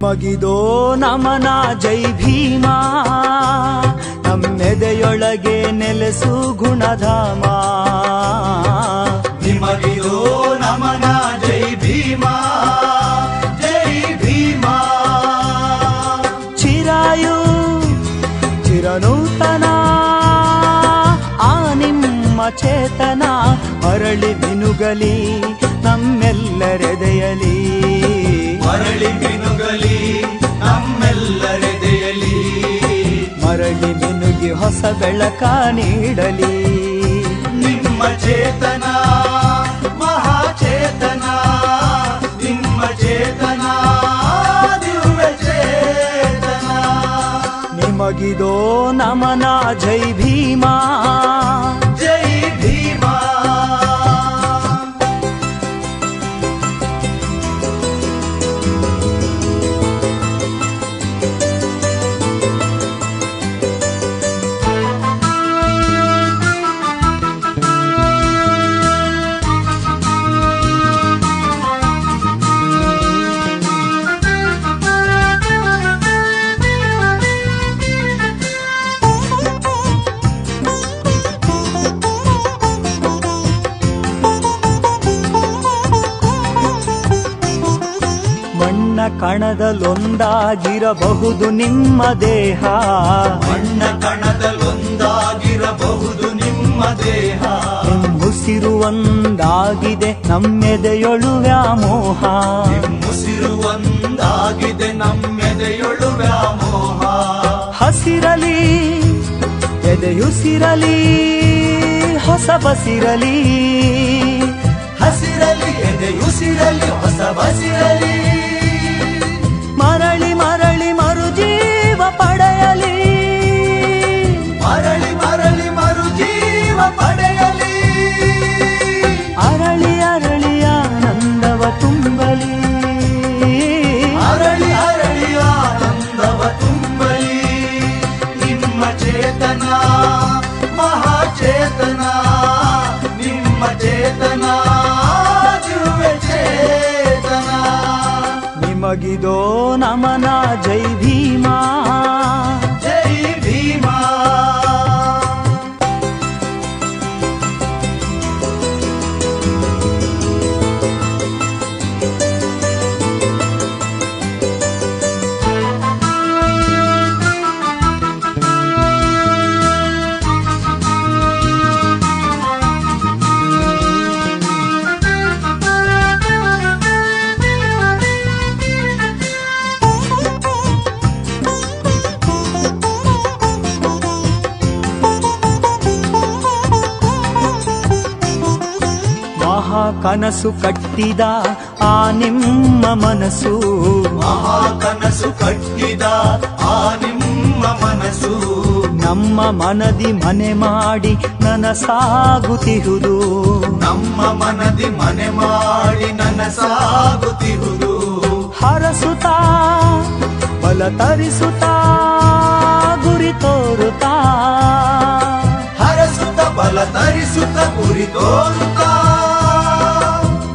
ಮಗಿದೋ ನಮನ ಜೈ ಭೀಮ, ನಮ್ಮೆದೆಯೊಳಗೆ ನೆಲೆಸು ಗುಣಧಾಮ. ನಿಮಗಿದೋ ನಮನ ಜೈ ಭೀಮ, ಜೈ ಭೀಮ. ಚಿರಾಯು ಚಿರನೂತನ ಆ ನಿಮ್ಮ ಚೇತನ ಮರಳಿ ಮಿನುಗಲಿ ನಮ್ಮೆಲ್ಲರೆದೆಯಲಿ. ಮರಳಿ ಮಿನುಗಲಿ ನಮ್ಮೆಲ್ಲರೆದೆಯಲಿ. ಮರಳಿ ಮಿನುಗಿ ಹೊಸ ಬೆಳಕ ನೀಡಲಿ. ನಿಮ್ಮ ಚೇತನ ಮಹಾಚೇತನ, ನಿಮ್ಮ ಚೇತನ ದಿವ್ಯ ಚೇತನ. ನಿಮಗಿದೋ ನಮನ ಜೈ ಭೀಮ, ಜೈ ಭೀಮ. ಮಣ್ಣ ಕಣದಲ್ಲೊಂದಾಗಿರಬಹುದು ನಿಮ್ಮ ದೇಹ. ಮಣ್ಣ ಕಣದಲ್ಲೊಂದಾಗಿರಬಹುದು ನಿಮ್ಮ ದೇಹ. ನಿಮ್ಮುಸಿರು ಒಂದಾಗಿದೆ ನಮ್ಮೆದೆಯೊಳು ವ್ಯಾಮೋಹ. ನಿಮ್ಮುಸಿರು ಒಂದಾಗಿದೆ ನಮ್ಮೆದೆಯೊಳು ವ್ಯಾಮೋಹ. ಹಸಿರಲಿ ಎದೆಯುಸಿರಲಿ ಹೊಸ ಬಸಿರಲಿ. ಹಸಿರಲಿ ಎದೆಯುಸಿರಲಿ ಹೊಸ ಬಸಿರಲಿ. ಮರಳಿ ಮರಳಿ ಮರುಜೀವ ಪಡೆಯಲಿ. ಮರಳಿ ಮರಳಿ ಮರುಜೀವ ಪಡೆಯಲಿ. ಅರಳಿ ಅರಳಿ ಆನಂದವ ತುಂಬಲಿ. ಅರಳಿ ಅರಳಿ ಆನಂದವ ತುಂಬಲಿ. ನಿಮ್ಮ ಚೇತನ ಮಹಾಚೇತನ, ನಿಮ್ಮ ಚೇತನ ದಿವ್ಯ ಚೇತನ. ನಿಮಗಿದೋ ನಮನ ಜೈ ಭೀಮ, ಜೈ ಭೀಮ. ಕನಸು ಕಟ್ಟಿದ ಆ ನಿಮ್ಮ ಮನಸ್ಸು. ಮಹಾ ಕನಸು ಕಟ್ಟಿದ ಆ ನಿಮ್ಮ ಮನಸ್ಸು. ನಮ್ಮ ಮನದಿ ಮನೆ ಮಾಡಿ ನನಸಾಗುತ್ತಿಹುದು. ನಮ್ಮ ಮನದಿ ಮನೆ ಮಾಡಿ ನನಸಾಗುತ್ತಿಹುದು. ಹರಸುತ್ತಾ ಬಲ ತರಿಸುತ್ತಾ ಗುರಿ ತೋರುತ್ತಾ. ಹರಸುತ್ತ ಬಲ ತರಿಸುತ್ತ ಗುರಿ ತೋರುತ್ತಾ.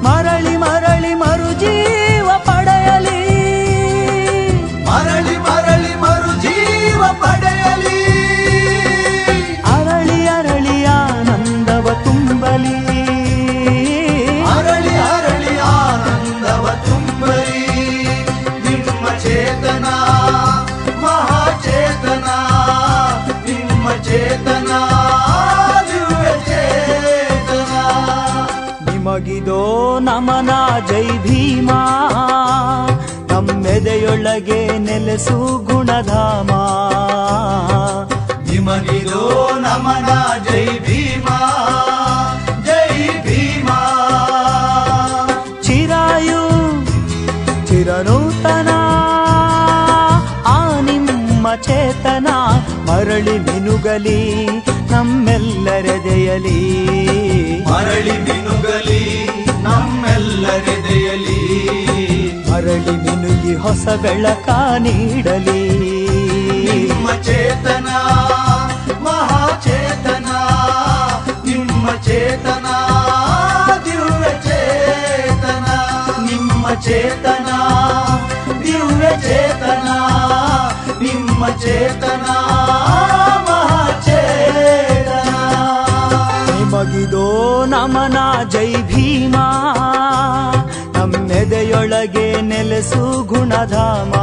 ಮರಳಿ ಮರಳಿ ಮರುಜೀವ ಪಡೆಯಲಿ. ಮರಳಿ ಮರಳಿ ಮರುಜೀವ ಪಡೆಯಲಿ. ಅರಳಿ ಅರಳಿ ಆನಂದವ ತುಂಬಲಿ. ಅರಳಿ ಅರಳಿ ಆನಂದವ ತುಂಬಲಿ. ನಿಮ್ಮ ಚೇತನ ಮಹಾಚೇತನ, ನಿಮ್ಮ ಚೇತನ ದಿವ್ಯ ಚೇತನ. ನಿಮಗಿದೋ ನಮನ ಜೈ ಭೀಮ, ನಮ್ಮೆದೆಯೊಳಗೆ ನೆಲೆಸು ಗುಣಧಾಮ. ನಿಮಗಿದೋ ನಮನ ಜೈ ಭೀಮ, ಜೈ ಭೀಮ. ಚಿರಾಯು ಚಿರನೂತನ ಆ ನಿಮ್ಮ ಚೇತನ ಮರಳಿ ಮಿನುಗಲಿ ನಮ್ಮೆಲ್ಲರೆದೆಯಲಿ. ಮರಳಿ ಮಿನುಗಲಿ ನಮ್ಮೆಲ್ಲರೆದೆಯಲಿ. ಮರಳಿ ಮಿನುಗಿ ಹೊಸ ಬೆಳಕ ನೀಡಲಿ. ನಿಮ್ಮ ಚೇತನ ಮಹಾಚೇತನ, ನಿಮ್ಮ ಚೇತನ ದಿವ್ಯ ಚೇತನ. ನಿಮ್ಮ ಚೇತನ ದಿವ್ಯ ಚೇತನ. ಚೇತನ ಮಹಾಚೇತನ. ನಿಮಗಿದೋ ನಮನ ಜೈ ಭೀಮ, ನಮ್ಮೆದೆಯೊಳಗೆ ನೆಲೆಸು ಗುಣಧಾಮ.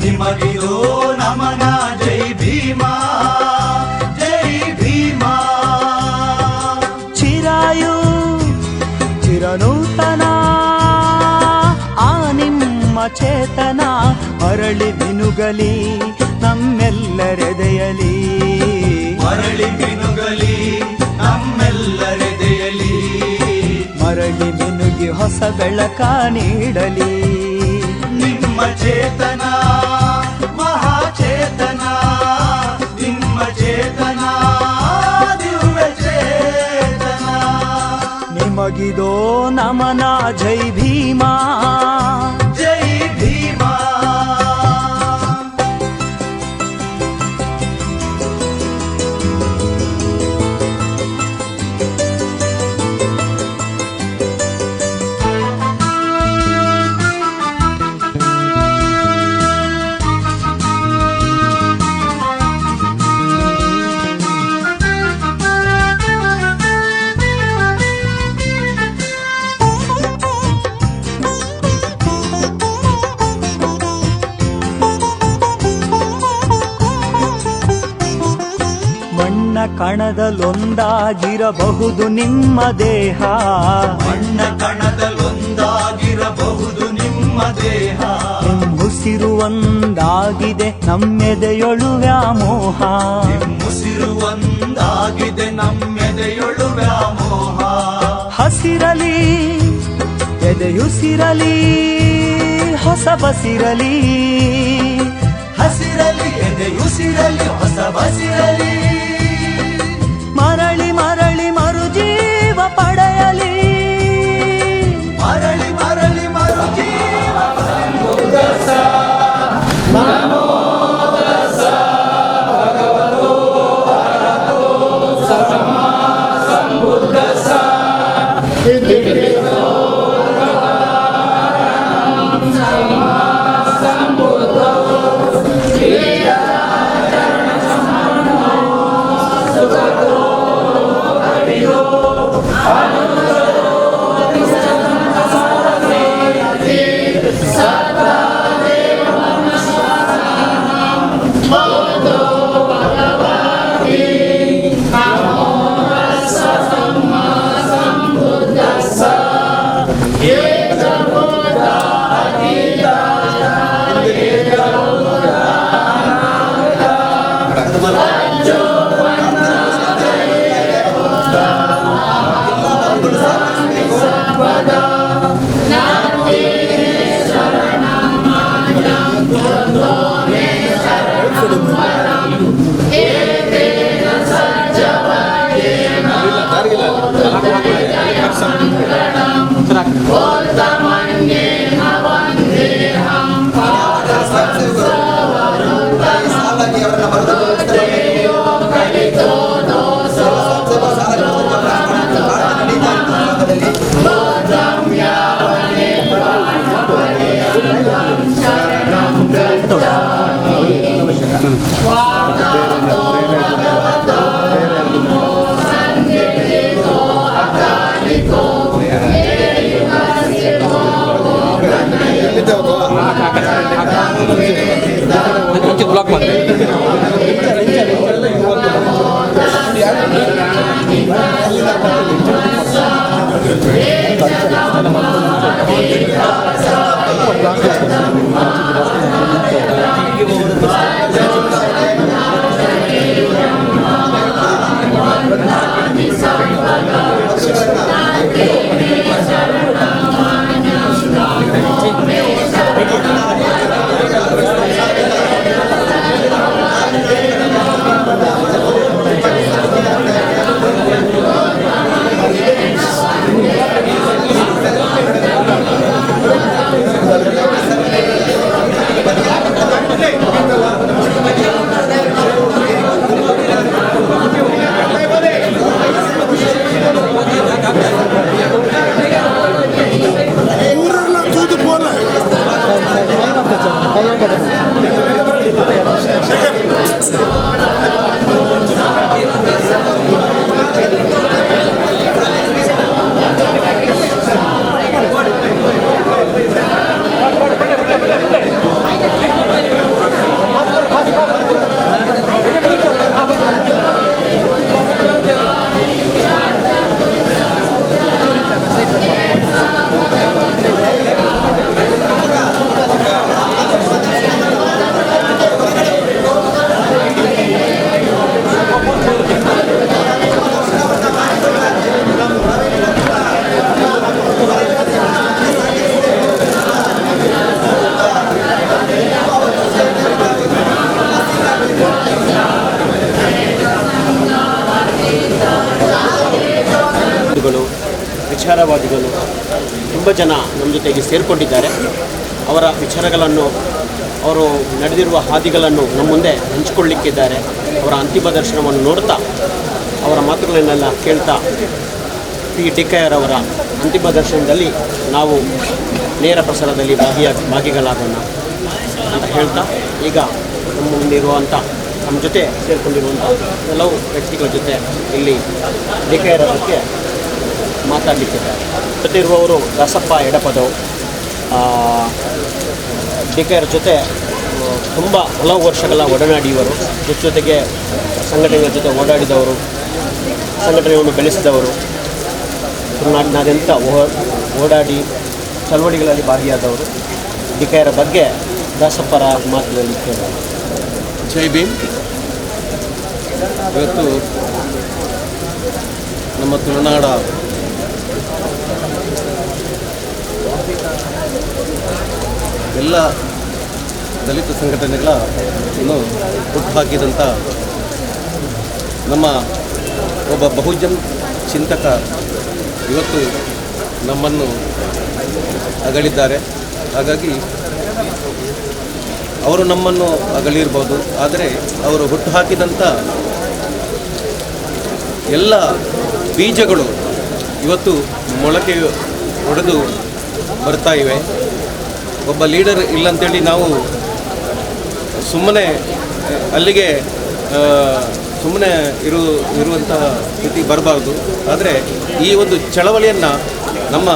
ನಿಮಗಿದೋ ನಮನ ಜೈ ಭೀಮ, ಜೈ ಭೀಮ. ಚಿರಾಯು ಚಿರನೂತನ ಆ ನಿಮ್ಮ ಚೇತನ ಮರಳಿ ಮಿನುಗಲಿ ನಮ್ಮೆಲ್ಲರೆದೆಯಲಿ. ಮರಳಿ ಮಿನುಗಲಿ ನಮ್ಮೆಲ್ಲರೆದೆಯಲಿ. ಮರಳಿ ಮಿನುಗಿ ಹೊಸ ಬೆಳಕ ನೀಡಲಿ. ನಿಮ್ಮ ಚೇತನ ಮಹಾಚೇತನ, ನಿಮ್ಮ ಚೇತನ ದಿವ್ಯ ಚೇತನ. ನಿಮಗಿದೋ ನಮನ ಜೈ ಭೀಮ, ಜೈ ಭೀಮ. ಮಣ್ಣ ಕಣದಲ್ಲೊಂದಾಗಿರಬಹುದು ನಿಮ್ಮ ದೇಹ. ಮಣ್ಣ ಕಣದಲ್ಲೊಂದಾಗಿರಬಹುದು ನಿಮ್ಮ ದೇಹ. ಉಸಿರು ಒಂದಾಗಿದೆ ನಮ್ಮೆದೆಯೊಳು ವ್ಯಾಮೋಹ. ಉಸಿರು ಒಂದಾಗಿದೆ ನಮ್ಮೆದೆಯೊಳು ವ್ಯಾಮೋಹ. ಹಸಿರಲಿ ಎದೆಯುಸಿರಲಿ ಹೊಸ ಬಸಿರಲಿ. ಹಸಿರಲಿ ಎದೆಯುಸಿರಲಿ ಹೊಸ ಬಸಿರಲಿ. ಮರಳಿ ಮರಳಿ ಮರುಜೀವ ಪಡೆಯಲಿ. ಮರಳಿ ಮರಳಿ ಮರುಜೀವ ವಿಚಾರವಾದಿಗಳು ತುಂಬ ಜನ ನಮ್ಮ ಜೊತೆಗೆ ಸೇರಿಕೊಂಡಿದ್ದಾರೆ. ಅವರ ವಿಚಾರಗಳನ್ನು, ಅವರು ನಡೆದಿರುವ ಹಾದಿಗಳನ್ನು ನಮ್ಮ ಮುಂದೆ ಹಂಚಿಕೊಳ್ಳಿಕ್ಕಿದ್ದಾರೆ. ಅವರ ಅಂತಿಮ ದರ್ಶನವನ್ನು ನೋಡ್ತಾ, ಅವರ ಮಾತುಗಳನ್ನೆಲ್ಲ ಕೇಳ್ತಾ PDKR ಅವರ ಅಂತಿಮ ದರ್ಶನದಲ್ಲಿ ನಾವು ನೇರ ಪ್ರಸಾರದಲ್ಲಿ ಭಾಗಿಗಳಾಗೋಣ ಅಂತ ಹೇಳ್ತಾ, ಈಗ ನಮ್ಮ ಮುಂದಿರುವಂಥ, ನಮ್ಮ ಜೊತೆ ಸೇರಿಕೊಂಡಿರುವಂಥ ಕೆಲವು ವ್ಯಕ್ತಿಗಳ ಜೊತೆ ಇಲ್ಲಿ DKR ಬಗ್ಗೆ ಮಾತಾಡಲಿಕ್ಕಿದ್ದಾರೆ. ಜೊತೆ ಇರುವವರು ದಾಸಪ್ಪ ಎಡಪದವು, DKR ಜೊತೆ ತುಂಬ ಹಲವು ವರ್ಷಗಳ ಒಡನಾಡಿಯವರು, ಜೊತೆಗೆ ಸಂಘಟನೆಗಳ ಜೊತೆ ಓಡಾಡಿದವರು, ಸಂಘಟನೆಯನ್ನು ಬೆಳೆಸಿದವರು, ತುಳುನಾಡಿನಾದ್ಯಂತ ಓಡಾಡಿ ಚಳವಳಿಗಳಲ್ಲಿ ಭಾಗಿಯಾದವರು. DKR ಬಗ್ಗೆ ದಾಸಪ್ಪರ ಮಾತುಗಳಲ್ಲಿ ಕೇಳೋಣ. ಜೈ ಭೀಮ್. ಇವತ್ತು ನಮ್ಮ ತುಳುನಾಡ ಎಲ್ಲ ದಲಿತ ಸಂಘಟನೆಗಳನ್ನು ಹುಟ್ಟುಹಾಕಿದಂಥ ನಮ್ಮ ಒಬ್ಬ ಬಹುಜನ್ ಚಿಂತಕ ಇವತ್ತು ನಮ್ಮನ್ನು ಅಗಲಿದ್ದಾರೆ. ಹಾಗಾಗಿ ಅವರು ನಮ್ಮನ್ನು ಅಗಲಿರ್ಬೋದು, ಆದರೆ ಅವರು ಹುಟ್ಟುಹಾಕಿದಂಥ ಎಲ್ಲ ಬೀಜಗಳು ಇವತ್ತು ಮೊಳಕೆ ಒಡೆದು ಬರ್ತಾ ಇವೆ. ಒಬ್ಬ ಲೀಡರ್ ಇಲ್ಲಂತೇಳಿ ನಾವು ಸುಮ್ಮನೆ ಅಲ್ಲಿಗೆ ಸುಮ್ಮನೆ ಇರುವಂಥ ಸ್ಥಿತಿ ಬರಬಾರ್ದು. ಆದರೆ ಈ ಒಂದು ಚಳವಳಿಯನ್ನು ನಮ್ಮ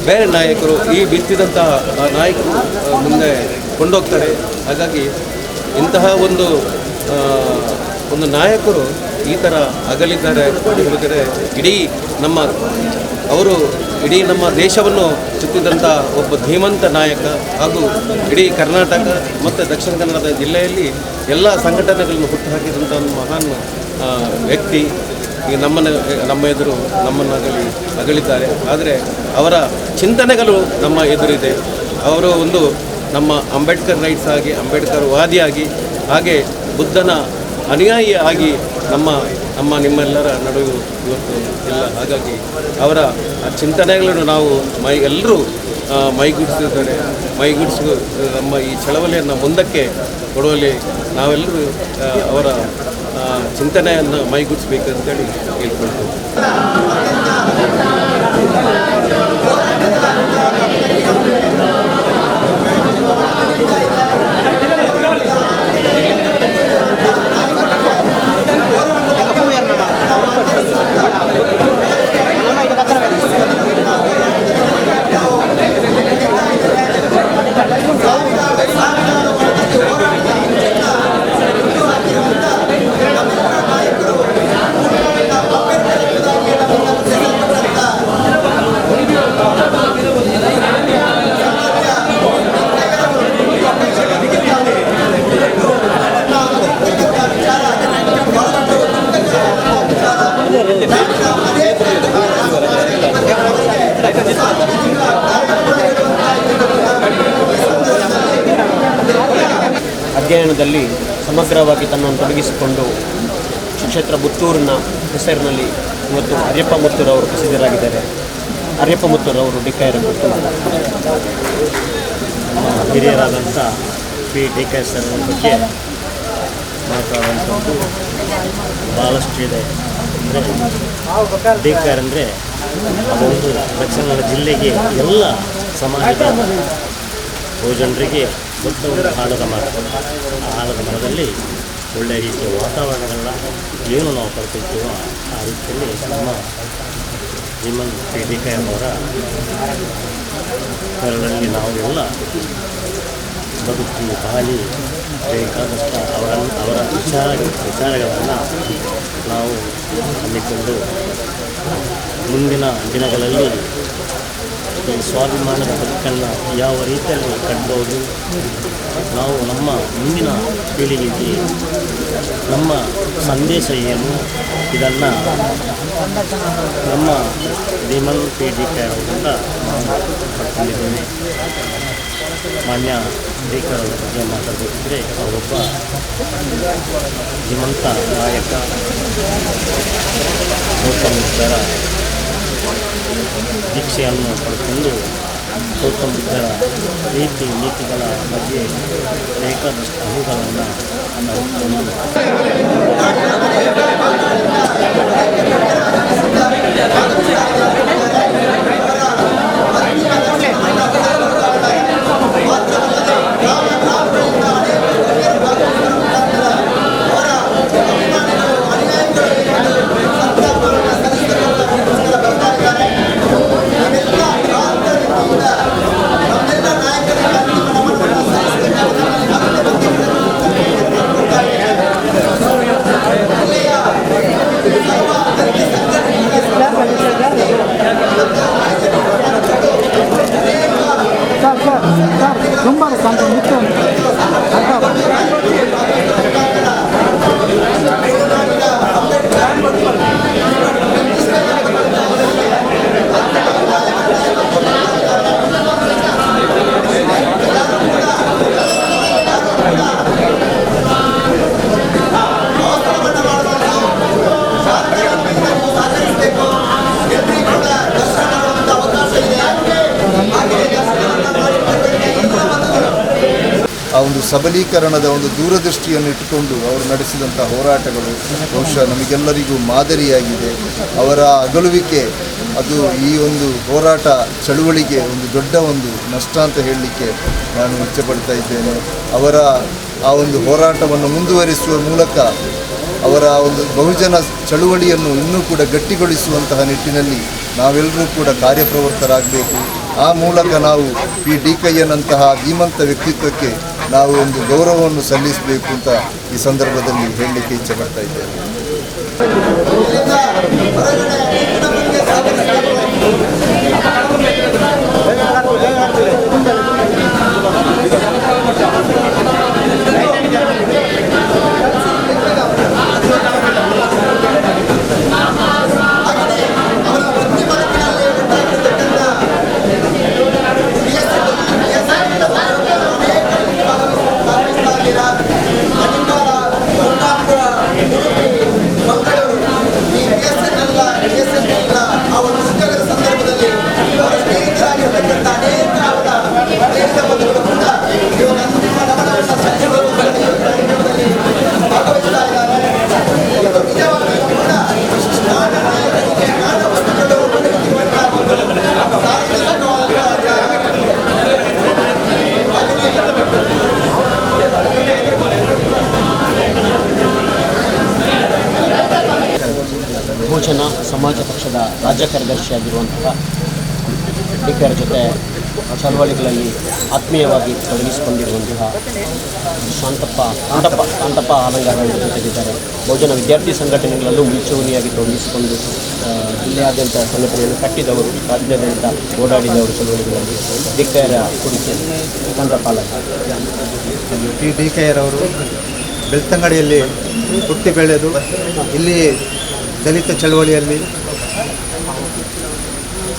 ಬೇರೆ ನಾಯಕರು, ಈ ಬಿತ್ತಿದಂತಹ ನಾಯಕರು ಮುಂದೆ ಕೊಂಡೋಗ್ತಾರೆ. ಹಾಗಾಗಿ ಇಂತಹ ಒಂದು ನಾಯಕರು ಈ ಥರ ಅಗಲಿದ್ದಾರೆ ಹೇಳಿದರೆ ಇಡೀ ನಮ್ಮ ದೇಶವನ್ನು ಸುತ್ತಿದಂಥ ಒಬ್ಬ ಧೀಮಂತ ನಾಯಕ, ಹಾಗೂ ಇಡೀ ಕರ್ನಾಟಕ ಮತ್ತು ದಕ್ಷಿಣ ಕನ್ನಡ ಜಿಲ್ಲೆಯಲ್ಲಿ ಎಲ್ಲ ಸಂಘಟನೆಗಳನ್ನು ಹುಟ್ಟುಹಾಕಿದಂಥ ಒಂದು ಮಹಾನ್ ವ್ಯಕ್ತಿ ಈಗ ನಮ್ಮ ಎದುರು ಅಗಲಿದ್ದಾರೆ. ಆದರೆ ಅವರ ಚಿಂತನೆಗಳು ನಮ್ಮ ಎದುರಿದೆ. ಅವರು ಒಂದು ನಮ್ಮ ಅಂಬೇಡ್ಕರ್ ರೈಟ್ಸ್ ಆಗಿ, ಅಂಬೇಡ್ಕರ್ ವಾದಿಯಾಗಿ, ಹಾಗೆ ಬುದ್ಧನ ಅನುಯಾಯಿ ಆಗಿ ನಿಮ್ಮೆಲ್ಲರ ನಡುವೆ ಇವತ್ತು ಇಲ್ಲ. ಹಾಗಾಗಿ ಅವರ ಚಿಂತನೆಗಳನ್ನು ನಾವು ಎಲ್ಲರೂ ಮೈಗೂಡಿಸಿದ್ದಾರೆ. ನಮ್ಮ ಈ ಚಳವಳಿಯನ್ನು ಮುಂದಕ್ಕೆ ಕೊಡುವಲ್ಲಿ ನಾವೆಲ್ಲರೂ ಅವರ ಚಿಂತನೆಯನ್ನು ಮೈಗೂಡಿಸಬೇಕಂತೇಳಿ ಹೇಳ್ಕೊಳ್ತೇವೆ. ಅಧ್ಯಯನದಲ್ಲಿ ಸಮಗ್ರವಾಗಿ ತನ್ನನ್ನು ತೊಡಗಿಸಿಕೊಂಡು ಕ್ಷೇತ್ರ ಪುತ್ತೂರಿನ ಹೆಸರಿನಲ್ಲಿ ಇವತ್ತು ಅರಿಯಪ್ಪ ಮುತ್ತೂರವರು ಪ್ರಸಿದ್ಧರಾಗಿದ್ದಾರೆ. ಅರಿಯಪ್ಪ ಮುತ್ತೂರವರು DKR ಹಿರಿಯರಾದಂಥ PDKR ಸರ್ ಬಗ್ಗೆ ಮಾತಾಡುವಂಥದ್ದು ಭಾಳಷ್ಟು ಇದೆ. ಅಂದರೆ DKR ಅಂದರೆ ಅದೊಂದು ದಕ್ಷಿಣ ಕನ್ನಡ ಜಿಲ್ಲೆಗೆ ಎಲ್ಲ ಸಮಾಜದ ಬಹುಜನರಿಗೆ ದೊಡ್ಡ ಒಂದು ಆಲದ ಮರ. ಆ ಆಲದ ಮರದಲ್ಲಿ ಒಳ್ಳೆಯ ರೀತಿಯ ವಾತಾವರಣಗಳನ್ನ ಏನು ನಾವು ಪಡ್ಕೊಳ್ತೀವೋ ಆ ರೀತಿಯಲ್ಲಿ ನಮ್ಮ ಧೀಮಂತ PDKR ಅವರ ಕರಳಲ್ಲಿ ನಾವು ಎಲ್ಲ ಬದುಕಿ ಬಾಳಿ ಬೇಕಾದಷ್ಟ ಅವರ ವಿಚಾರಗಳನ್ನು ನಾವು ಹಮ್ಮಿಕೊಂಡು ಮುಂದಿನ ದಿನಗಳಲ್ಲಿ ಈ ಸ್ವಾಭಿಮಾನದ ಬದುಕನ್ನು ಯಾವ ರೀತಿಯಲ್ಲಿ ಕಟ್ಬೋದು, ನಾವು ನಮ್ಮ ಮುಂದಿನ ಪೀಳಿಗೆಗೆ ನಮ್ಮ ಸಂದೇಶ ಏನು, ಇದನ್ನು ನಮ್ಮ ಧೀಮಂತ PDKR ಅವರಿಂದ ನಾವು ಪಡ್ಕೊಂಡಿದ್ದೇವೆ. ಮಾನ್ಯ DKR ಅವರ ಬಗ್ಗೆ ಮಾತಾಡಬೇಕಿದ್ರೆ ಅವರೊಬ್ಬ ಧೀಮಂತ ನಾಯಕ, ಗೌತಮ ಬುದ್ಧರ ದೀಕ್ಷೆಯನ್ನು ಪಡ್ಕೊಂಡು ಗೌತಮ ಬುದ್ಧರ ರೀತಿ ನೀತಿಗಳ ಬಗ್ಗೆ ಬೇಕಾದಷ್ಟು ಅನುಗಳನ್ನು ನಾವು ತಂದು ಆ ಒಂದು ಸಬಲೀಕರಣದ ಒಂದು ದೂರದೃಷ್ಟಿಯನ್ನು ಇಟ್ಟುಕೊಂಡು ಅವರು ನಡೆಸಿದಂಥ ಹೋರಾಟಗಳು ಬಹುಶಃ ನಮಗೆಲ್ಲರಿಗೂ ಮಾದರಿಯಾಗಿದೆ. ಅವರ ಅಗಲುವಿಕೆ ಅದು ಈ ಒಂದು ಹೋರಾಟ ಚಳುವಳಿಗೆ ಒಂದು ದೊಡ್ಡ ಒಂದು ನಷ್ಟ ಅಂತ ಹೇಳಲಿಕ್ಕೆ ನಾನು ಇಚ್ಛೆಪಡ್ತಾ ಇದ್ದೇನೆ. ಅವರ ಆ ಒಂದು ಹೋರಾಟವನ್ನು ಮುಂದುವರಿಸುವ ಮೂಲಕ ಅವರ ಒಂದು ಬಹುಜನ ಚಳುವಳಿಯನ್ನು ಇನ್ನೂ ಕೂಡ ಗಟ್ಟಿಗೊಳಿಸುವಂತಹ ನಿಟ್ಟಿನಲ್ಲಿ ನಾವೆಲ್ಲರೂ ಕೂಡ ಕಾರ್ಯಪ್ರವೃತ್ತರಾಗಬೇಕು. ಆ ಮೂಲಕ ನಾವು ಪಿ ಡಿ ಕಯ್ಯನಂತಹ ಧೀಮಂತ ವ್ಯಕ್ತಿತ್ವಕ್ಕೆ ನಾವು ಒಂದು ಗೌರವವನ್ನು ಸಲ್ಲಿಸಬೇಕು ಅಂತ ಈ ಸಂದರ್ಭದಲ್ಲಿ ಹೇಳಲಿಕ್ಕೆ ಇಚ್ಛೆಪಡ್ತಾ ಇದ್ದೇನೆ. ಬಹುಜನ ಸಮಾಜ ಪಕ್ಷದ ರಾಜ್ಯ ಕಾರ್ಯದರ್ಶಿಯಾಗಿರುವಂತಹ ಡಿಕೆಯವರ ಜೊತೆ ಚಳವಳಿಗಳಲ್ಲಿ ಆತ್ಮೀಯವಾಗಿ ತೊಡಗಿಸಿಕೊಂಡಿರುವಂತಹ ಕಾಂತಪ್ಪ ಆಲಂಗಾರ ಜೊತೆಗಿದ್ದಾರೆ. ಬಹುಜನ ವಿದ್ಯಾರ್ಥಿ ಸಂಘಟನೆಗಳಲ್ಲೂ ಮುಂಚೂಣಿಯಾಗಿ ತೊಡಗಿಸಿಕೊಂಡು ಜಿಲ್ಲೆಯಾದ್ಯಂತ ಸಂಘಟನೆಯನ್ನು ಕಟ್ಟಿದವರು, ರಾಜ್ಯಾದ್ಯಂತ ಓಡಾಡಿದವರು ಚಳವಳಿಗಳಲ್ಲಿ. ಡಿಕೆಯವರ ಕುರಿತು ಕಾಂತಪ್ಪ ಆಲಂಗಾರ. ಪಿ ಡಿ ಕಯ್ಯರವರು ಬೆಳ್ತಂಗಡಿಯಲ್ಲಿ ಹುಟ್ಟಿ ಬೆಳೆದು ಇಲ್ಲಿ ದಲಿತ ಚಳವಳಿಯಲ್ಲಿ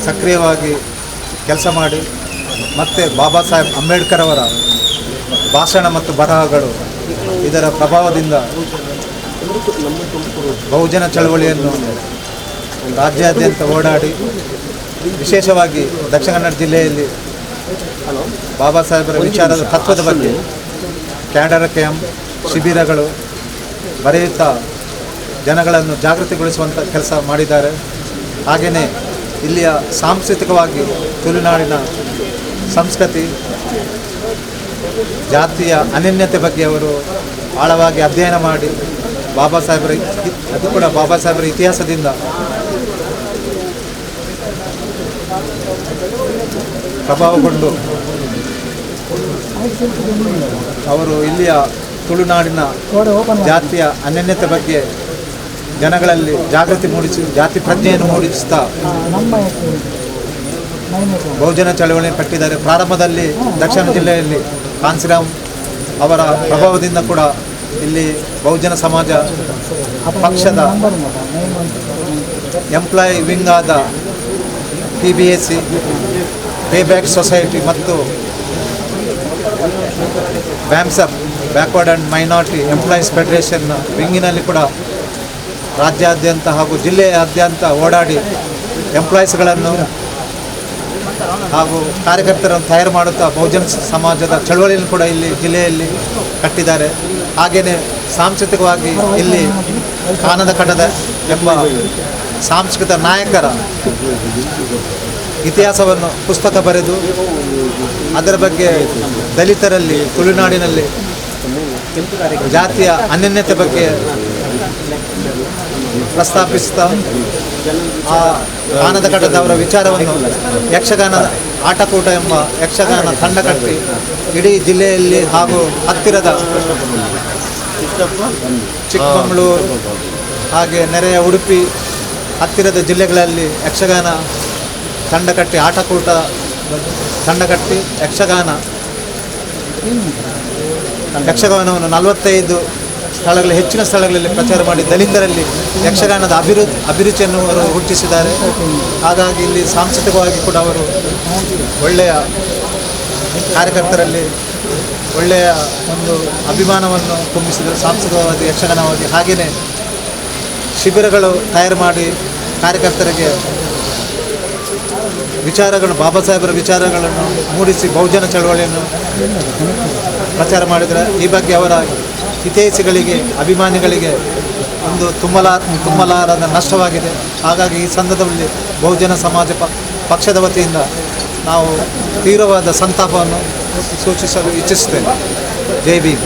ಸಕ್ರಿಯವಾಗಿ ಕೆಲಸ ಮಾಡಿ ಮತ್ತು ಬಾಬಾ ಸಾಹೇಬ್ ಅಂಬೇಡ್ಕರ್ ಅವರ ಭಾಷಣ ಮತ್ತು ಬರಹಗಳು ಇದರ ಪ್ರಭಾವದಿಂದ ಬಹುಜನ ಚಳವಳಿಯನ್ನು ರಾಜ್ಯಾದ್ಯಂತ ಓಡಾಡಿ ವಿಶೇಷವಾಗಿ ದಕ್ಷಿಣ ಕನ್ನಡ ಜಿಲ್ಲೆಯಲ್ಲಿ ಬಾಬಾ ಸಾಹೇಬರ ವಿಚಾರದ ತತ್ವದ ಬಗ್ಗೆ ಕ್ಯಾಂಡರ್ ಕ್ಯಾಂಪ್ ಶಿಬಿರಗಳು ಬರೆಯುತ್ತಾ ಜನಗಳನ್ನು ಜಾಗೃತಿಗೊಳಿಸುವಂಥ ಕೆಲಸ ಮಾಡಿದ್ದಾರೆ. ಹಾಗೆಯೇ ಇಲ್ಲಿಯ ಸಾಂಸ್ಕೃತಿಕವಾಗಿ ತುಳುನಾಡಿನ ಸಂಸ್ಕೃತಿ, ಜಾತಿಯ ಅನನ್ಯತೆ ಬಗ್ಗೆ ಅವರು ಆಳವಾಗಿ ಅಧ್ಯಯನ ಮಾಡಿ ಬಾಬಾ ಸಾಹೇಬರ ಇತಿಹಾಸದಿಂದ ಪ್ರಭಾವಗೊಂಡು ಅವರು ಇಲ್ಲಿಯ ತುಳುನಾಡಿನ ಜಾತಿಯ ಅನನ್ಯತೆ ಬಗ್ಗೆ ಜನಗಳಲ್ಲಿ ಜಾಗೃತಿ ಮೂಡಿಸಿ ಜಾತಿ ಪ್ರಜ್ಞೆಯನ್ನು ಮೂಡಿಸ್ತಾ ಬಹುಜನ ಚಳವಳಿಯನ್ನು ಕಟ್ಟಿದ್ದಾರೆ. ಪ್ರಾರಂಭದಲ್ಲಿ ದಕ್ಷಿಣ ಜಿಲ್ಲೆಯಲ್ಲಿ ಕಾನ್ಸಿರಾಮ್ ಅವರ ಪ್ರಭಾವದಿಂದ ಕೂಡ ಇಲ್ಲಿ ಬಹುಜನ ಸಮಾಜ ಪಕ್ಷದ ಎಂಪ್ಲಾಯಿ ವಿಂಗ್ ಆದ PBSC, ಪೇಬ್ಯಾಕ್ ಸೊಸೈಟಿ ಮತ್ತು BAMCEF backward and minority employees federation ವಿಂಗಿನಲ್ಲಿ ಕೂಡ ರಾಜ್ಯಾದ್ಯಂತ ಹಾಗೂ ಜಿಲ್ಲೆಯಾದ್ಯಂತ ಓಡಾಡಿ ಎಂಪ್ಲಾಯೀಸ್ಗಳನ್ನು ಹಾಗೂ ಕಾರ್ಯಕರ್ತರನ್ನು ತಯಾರು ಮಾಡುತ್ತಾ ಬಹುಜನ ಸಮಾಜದ ಚಳವಳಿಯನ್ನು ಕೂಡ ಇಲ್ಲಿ ಜಿಲ್ಲೆಯಲ್ಲಿ ಕಟ್ಟಿದ್ದಾರೆ. ಹಾಗೆಯೇ ಸಾಂಸ್ಕೃತಿಕವಾಗಿ ಇಲ್ಲಿ ಕಾನದ ಕಡದ ಎಂಬ ಸಾಂಸ್ಕೃತಿಕ ನಾಯಕರ ಇತಿಹಾಸವನ್ನು ಪುಸ್ತಕ ಬರೆದು ಅದರ ಬಗ್ಗೆ ದಲಿತರಲ್ಲಿ ತುಳುನಾಡಿನಲ್ಲಿ ಜಾತಿಯ ಅನನ್ಯತೆ ಬಗ್ಗೆ ಪ್ರಸ್ತಾಪಿಸ್ತಾ ಆ ಕಾನದ ಕಟ್ಟದವರ ವಿಚಾರವನ್ನು ಯಕ್ಷಗಾನದ ಆಟಕೂಟ ಎಂಬ ಯಕ್ಷಗಾನ ತಂಡ ಕಟ್ಟಿ ಇಡೀ ಜಿಲ್ಲೆಯಲ್ಲಿ ಹಾಗೂ ಹತ್ತಿರದ ಚಿಕ್ಕಮಗಳೂರು ಹಾಗೆ ನೆರೆಯ ಉಡುಪಿ ಹತ್ತಿರದ ಜಿಲ್ಲೆಗಳಲ್ಲಿ ಯಕ್ಷಗಾನ ತಂಡ ಕಟ್ಟಿ ಆಟಕೂಟ ತಂಡ ಕಟ್ಟಿ ಯಕ್ಷಗಾನವನ್ನು 45 ಸ್ಥಳಗಳಲ್ಲಿ ಹೆಚ್ಚಿನ ಸ್ಥಳಗಳಲ್ಲಿ ಪ್ರಚಾರ ಮಾಡಿ ದಲಿತರಲ್ಲಿ ಯಕ್ಷಗಾನದ ಅಭಿರುಚಿಯನ್ನು ಅವರು ಹುಟ್ಟಿಸಿದ್ದಾರೆ. ಹಾಗಾಗಿ ಇಲ್ಲಿ ಸಾಂಸ್ಕೃತಿಕವಾಗಿ ಕೂಡ ಅವರು ಒಳ್ಳೆಯ ಕಾರ್ಯಕರ್ತರಲ್ಲಿ ಒಳ್ಳೆಯ ಒಂದು ಅಭಿಮಾನವನ್ನು ತುಂಬಿಸಿದರು. ಸಾಂಸ್ಕೃತಿಕವಾಗಿ ಯಕ್ಷಗಾನವಾಗಿ ಹಾಗೆಯೇ ಶಿಬಿರಗಳು ತಯಾರು ಮಾಡಿ ಕಾರ್ಯಕರ್ತರಿಗೆ ವಿಚಾರಗಳು ಬಾಬಾ ಸಾಹೇಬರ ವಿಚಾರಗಳನ್ನು ಮೂಡಿಸಿ ಬಹುಜನ ಚಳವಳಿಯನ್ನು ಪ್ರಚಾರ ಮಾಡಿದರೆ ಈ ಬಗ್ಗೆ ಅವರ ಹಿತೈಷಿಗಳಿಗೆ ಅಭಿಮಾನಿಗಳಿಗೆ ಒಂದು ತುಂಬಲಾರದ ನಷ್ಟವಾಗಿದೆ. ಹಾಗಾಗಿ ಈ ಸಂದರ್ಭದಲ್ಲಿ ಬಹುಜನ ಸಮಾಜ ಪಕ್ಷದ ವತಿಯಿಂದ ನಾವು ತೀವ್ರವಾದ ಸಂತಾಪವನ್ನು ಸೂಚಿಸಲು ಇಚ್ಛಿಸುತ್ತೇವೆ. ಜೈ ಭೀಮ್.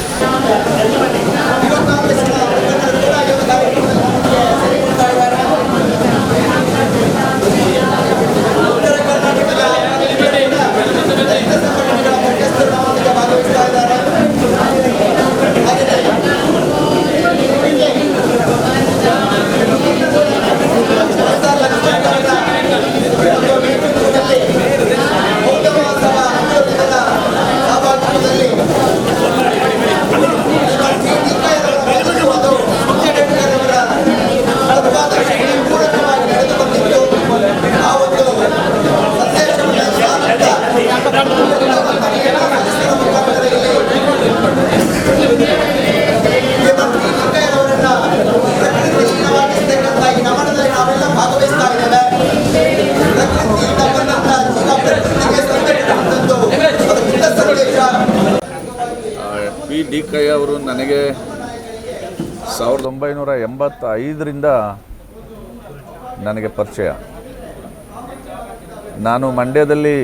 ಪಿ ಡಿ ಕೈ ಅವರು ನನಗೆ 1985ರಿಂದ ನನಗೆ ಪರಿಚಯ. ನಾನು ಮಂಡ್ಯದಲ್ಲಿ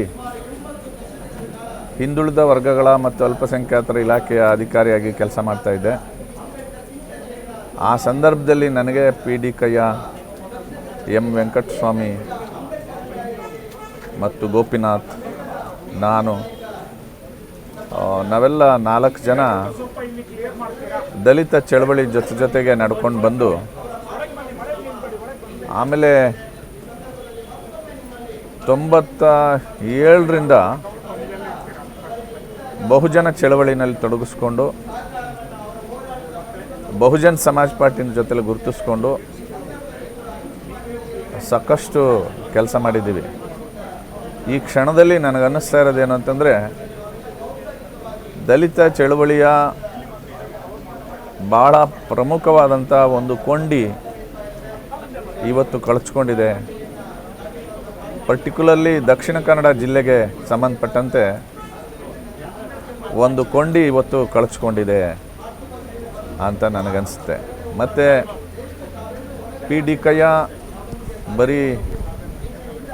ಹಿಂದುಳಿದ ವರ್ಗಗಳ ಮತ್ತು ಅಲ್ಪಸಂಖ್ಯಾತರ ಇಲಾಖೆಯ ಅಧಿಕಾರಿಯಾಗಿ ಕೆಲಸ ಮಾಡ್ತಾಯಿದ್ದೆ. ಆ ಸಂದರ್ಭದಲ್ಲಿ ನನಗೆ ಪಿ ಡಿ ಕೈಯ ಎಂ ವೆಂಕಟಸ್ವಾಮಿ ಮತ್ತು ಗೋಪಿನಾಥ್ ನಾನು ನಾವೆಲ್ಲ 4 ಜನ ದಲಿತ ಚಳವಳಿ ಜೊತೆಗೆ ನಡ್ಕೊಂಡು ಬಂದು ಆಮೇಲೆ 97ರಿಂದ ಬಹುಜನ ಚಳವಳಿನಲ್ಲಿ ತೊಡಗಿಸ್ಕೊಂಡು ಬಹುಜನ್ ಸಮಾಜ್ ಪಾರ್ಟಿನ ಜೊತೆಲಿ ಗುರುತಿಸ್ಕೊಂಡು ಸಾಕಷ್ಟು ಕೆಲಸ ಮಾಡಿದ್ದೀವಿ. ಈ ಕ್ಷಣದಲ್ಲಿ ನನಗನ್ನಿಸ್ತಾ ಇರೋದೇನು ಅಂತಂದರೆ, ದಲಿತ ಚಳವಳಿಯ ಭಾಳ ಪ್ರಮುಖವಾದಂಥ ಒಂದು ಕೊಂಡಿ ಇವತ್ತು ಕಳಚ್ಕೊಂಡಿದೆ. ಪರ್ಟಿಕ್ಯುಲರ್ಲಿ ದಕ್ಷಿಣ ಕನ್ನಡ ಜಿಲ್ಲೆಗೆ ಸಂಬಂಧಪಟ್ಟಂತೆ ಒಂದು ಕೊಂಡಿ ಇವತ್ತು ಕಳಚ್ಕೊಂಡಿದೆ ಅಂತ ನನಗನ್ಸುತ್ತೆ. ಮತ್ತು ಪಿ ಡಿ ಕೈಯ ಬರೀ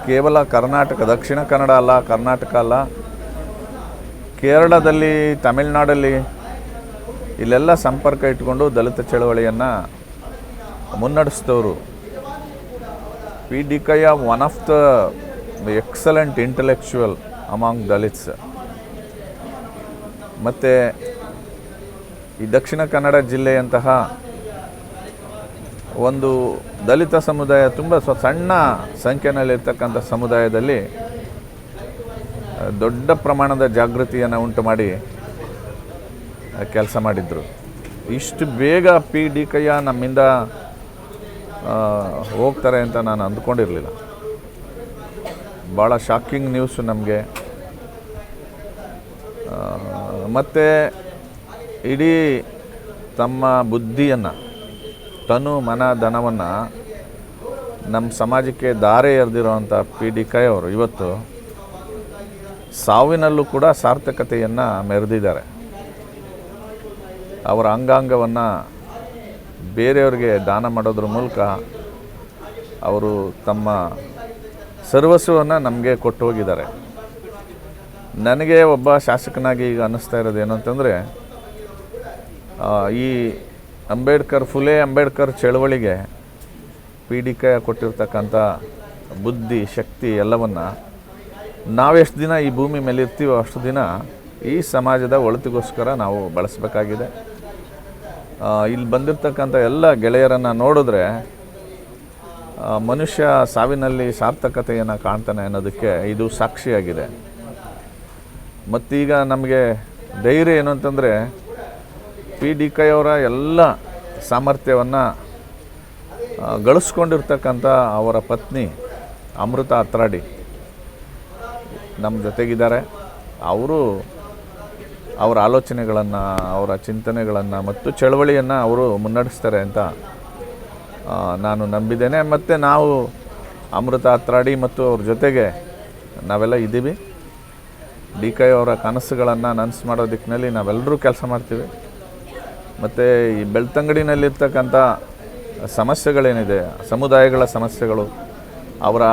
ಕೇವಲ ಕರ್ನಾಟಕ, ದಕ್ಷಿಣ ಕನ್ನಡ ಅಲ್ಲ, ಕರ್ನಾಟಕ ಅಲ್ಲ, ಕೇರಳದಲ್ಲಿ, ತಮಿಳುನಾಡಲ್ಲಿ ಇಲ್ಲೆಲ್ಲ ಸಂಪರ್ಕ ಇಟ್ಕೊಂಡು ದಲಿತ ಚಳವಳಿಯನ್ನು ಮುನ್ನಡೆಸಿದವರು. ಪಿ ಡಿ ಕೈಯ one of the excellent intellectual among Dalits. ಮತ್ತು ಈ ದಕ್ಷಿಣ ಕನ್ನಡ ಜಿಲ್ಲೆಯಂತಹ ಒಂದು ದಲಿತ ಸಮುದಾಯ ತುಂಬ ಸಣ್ಣ ಸಂಖ್ಯೆಯಲ್ಲಿರ್ತಕ್ಕಂಥ ಸಮುದಾಯದಲ್ಲಿ ದೊಡ್ಡ ಪ್ರಮಾಣದ ಜಾಗೃತಿಯನ್ನು ಉಂಟು ಮಾಡಿ ಕೆಲಸ ಮಾಡಿದರು. ಇಷ್ಟು ಬೇಗ ಪಿ ಡಿ ಕೈಯ ನಮ್ಮಿಂದ ಹೋಗ್ತಾರೆ ಅಂತ ನಾನು ಅಂದ್ಕೊಂಡಿರಲಿಲ್ಲ. ಭಾಳ ಶಾಕಿಂಗ್ ನ್ಯೂಸು ನಮಗೆ. ಮತ್ತು ಇಡೀ ತಮ್ಮ ಬುದ್ಧಿಯನ್ನು, ತನು ಮನ ಧನವನ್ನು ನಮ್ಮ ಸಮಾಜಕ್ಕೆ ದಾರೆ ಎರೆದಿರುವಂಥ ಪಿ ಡಿ ಕೈ ಅವರು ಇವತ್ತು ಸಾವಿನಲ್ಲೂ ಕೂಡ ಸಾರ್ಥಕತೆಯನ್ನು ಮೆರೆದಿದ್ದಾರೆ. ಅವರ ಅಂಗಾಂಗವನ್ನು ಬೇರೆಯವರಿಗೆ ದಾನ ಮಾಡೋದ್ರ ಮೂಲಕ ಅವರು ತಮ್ಮ ಸರ್ವಸ್ವವನ್ನು ನಮಗೆ ಕೊಟ್ಟು ಹೋಗಿದ್ದಾರೆ. ನನಗೆ ಒಬ್ಬ ಶಾಸಕನಾಗಿ ಈಗ ಅನ್ನಿಸ್ತಾ ಇರೋದು ಏನು ಅಂತಂದರೆ, ಈ ಫುಲೆ ಅಂಬೇಡ್ಕರ್ ಚಳವಳಿಗೆ ಪಿ ಡಿ ಕೈ ಕೊಟ್ಟಿರ್ತಕ್ಕಂಥ ಬುದ್ಧಿ, ಶಕ್ತಿ ಎಲ್ಲವನ್ನು ನಾವೆಷ್ಟು ದಿನ ಈ ಭೂಮಿ ಮೇಲೆ ಇರ್ತೀವೋ ಅಷ್ಟು ದಿನ ಈ ಸಮಾಜದ ಒಳಿತಿಗೋಸ್ಕರ ನಾವು ಬಳಸಬೇಕಾಗಿದೆ. ಇಲ್ಲಿ ಬಂದಿರತಕ್ಕಂಥ ಎಲ್ಲ ಗೆಳೆಯರನ್ನು ನೋಡಿದ್ರೆ ಮನುಷ್ಯ ಸಾವಿನಲ್ಲಿ ಸಾರ್ಥಕತೆಯನ್ನು ಕಾಣ್ತಾನೆ ಅನ್ನೋದಕ್ಕೆ ಇದು ಸಾಕ್ಷಿಯಾಗಿದೆ. ಮತ್ತೀಗ ನಮಗೆ ಧೈರ್ಯ ಏನು ಅಂತಂದರೆ, ಪಿ ಡಿ ಕೈ ಅವರ ಎಲ್ಲ ಸಾಮರ್ಥ್ಯವನ್ನು ಗಳಿಸ್ಕೊಂಡಿರ್ತಕ್ಕಂಥ ಅವರ ಪತ್ನಿ ಅಮೃತ ಅತ್ರಾಡಿ ನಮ್ಮ ಜೊತೆಗಿದ್ದಾರೆ. ಅವರು ಅವರ ಆಲೋಚನೆಗಳನ್ನು, ಅವರ ಚಿಂತನೆಗಳನ್ನು ಮತ್ತು ಚಳವಳಿಯನ್ನು ಅವರು ಮುನ್ನಡೆಸ್ತಾರೆ ಅಂತ ನಾನು ನಂಬಿದ್ದೇನೆ. ಮತ್ತು ನಾವು ಅಮೃತ ಅತ್ರಾಡಿ ಮತ್ತು ಅವ್ರ ಜೊತೆಗೆ ನಾವೆಲ್ಲ ಇದ್ದೀವಿ. ಡಿ ಕೈ ಅವರ ಕನಸುಗಳನ್ನು ನನಸು ಮಾಡೋ ದಿಕ್ಕಿನಲ್ಲಿ ನಾವೆಲ್ಲರೂ ಕೆಲಸ ಮಾಡ್ತೀವಿ. ಮತ್ತು ಈ ಬೆಳ್ತಂಗಡಿನಲ್ಲಿರ್ತಕ್ಕಂಥ ಸಮಸ್ಯೆಗಳೇನಿದೆ, ಸಮುದಾಯಗಳ ಸಮಸ್ಯೆಗಳು, ಅವರ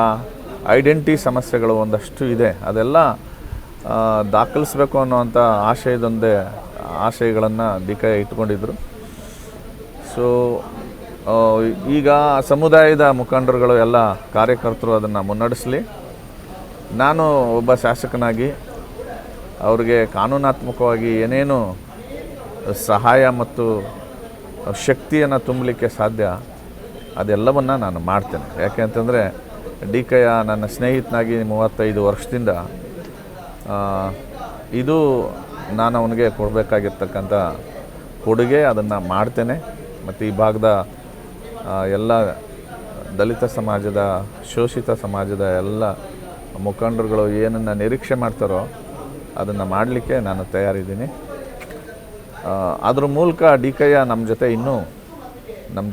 ಐಡೆಂಟಿ ಸಮಸ್ಯೆಗಳು ಒಂದಷ್ಟು ಇದೆ, ಅದೆಲ್ಲ ದಾಖಲಿಸಬೇಕು ಅನ್ನೋವಂಥ ಆಶಯಗಳನ್ನು ಡಿ ಕೈ ಇಟ್ಕೊಂಡಿದ್ರು. ಸೊ ಈಗ ಸಮುದಾಯದ ಮುಖಂಡರುಗಳು ಎಲ್ಲ ಕಾರ್ಯಕರ್ತರು ಅದನ್ನು ಮುನ್ನಡೆಸಲಿ. ನಾನು ಒಬ್ಬ ಶಾಸಕನಾಗಿ ಅವ್ರಿಗೆ ಕಾನೂನಾತ್ಮಕವಾಗಿ ಏನೇನು ಸಹಾಯ ಮತ್ತು ಶಕ್ತಿಯನ್ನು ತುಂಬಲಿಕ್ಕೆ ಸಾಧ್ಯ ಅದೆಲ್ಲವನ್ನು ನಾನು ಮಾಡ್ತೇನೆ. ಯಾಕೆ ಅಂತಂದರೆ ಡಿ ಕೈ ನನ್ನ ಸ್ನೇಹಿತನಾಗಿ 35 ವರ್ಷದಿಂದ ಇದು ನಾನು ಅವನಿಗೆ ಕೊಡಬೇಕಾಗಿರ್ತಕ್ಕಂಥ ಕೊಡುಗೆ, ಅದನ್ನು ಮಾಡ್ತೇನೆ. ಮತ್ತು ಈ ಭಾಗದ ಎಲ್ಲ ದಲಿತ ಸಮಾಜದ, ಶೋಷಿತ ಸಮಾಜದ ಎಲ್ಲ ಮುಖಂಡರುಗಳು ಏನನ್ನು ನಿರೀಕ್ಷೆ ಮಾಡ್ತಾರೋ ಅದನ್ನು ಮಾಡಲಿಕ್ಕೆ ನಾನು ತಯಾರಿದ್ದೀನಿ. ಅದ್ರ ಮೂಲಕ ಡಿ ಕೈ ನಮ್ಮ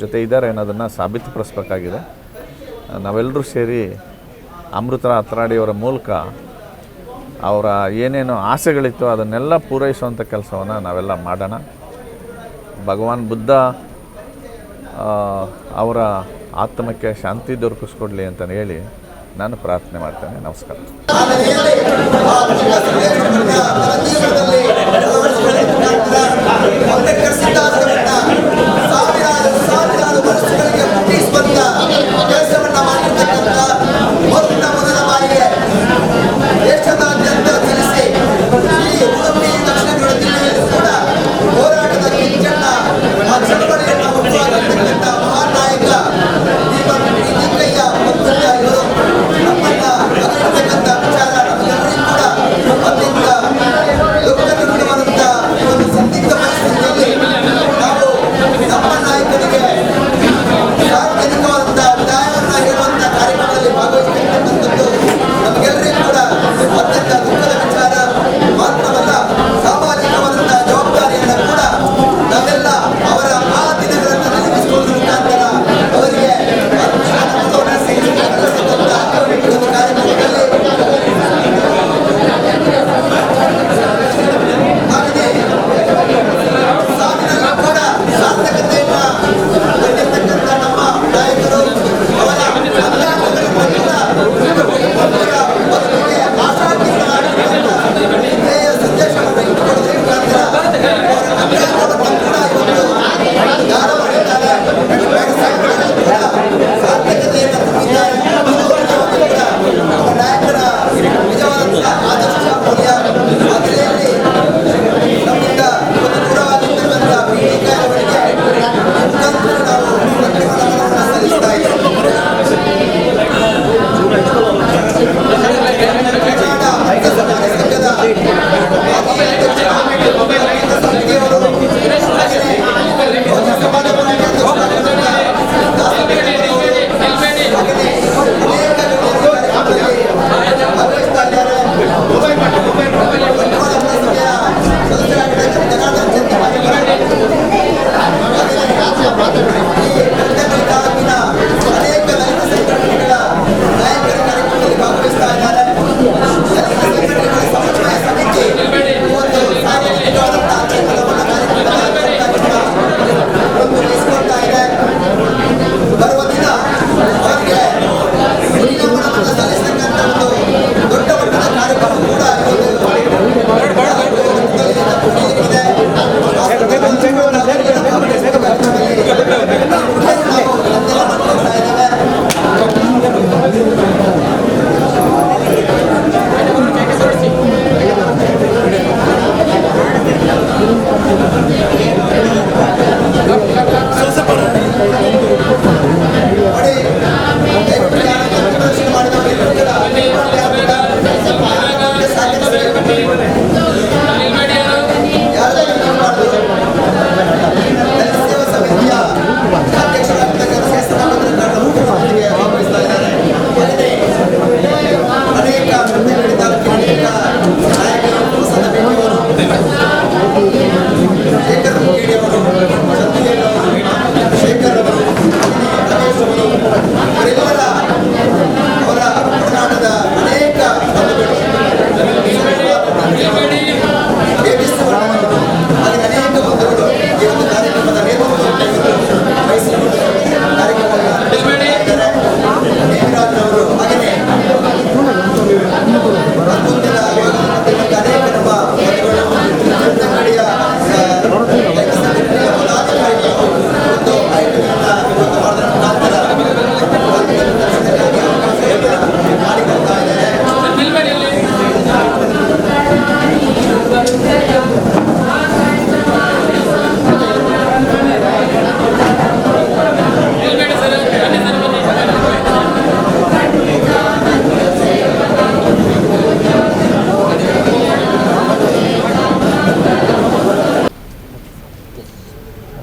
ಜೊತೆ ಇದ್ದಾರೆ ಅನ್ನೋದನ್ನು ಸಾಬೀತುಪಡಿಸ್ಬೇಕಾಗಿದೆ. ನಾವೆಲ್ಲರೂ ಸೇರಿ ಅಮೃತ ಅತ್ರಾಡಿಯವರ ಮೂಲಕ ಅವರ ಏನೇನು ಆಸೆಗಳಿತ್ತು ಅದನ್ನೆಲ್ಲ ಪೂರೈಸುವಂಥ ಕೆಲಸವನ್ನು ನಾವೆಲ್ಲ ಮಾಡೋಣ. ಭಗವಾನ್ ಬುದ್ಧ ಅವರ ಆತ್ಮಕ್ಕೆ ಶಾಂತಿ ದೊರಕಿಸ್ಕೊಡ್ಲಿ ಅಂತ ಹೇಳಿ ನಾನು ಪ್ರಾರ್ಥನೆ ಮಾಡ್ತೇನೆ. ನಮಸ್ಕಾರ.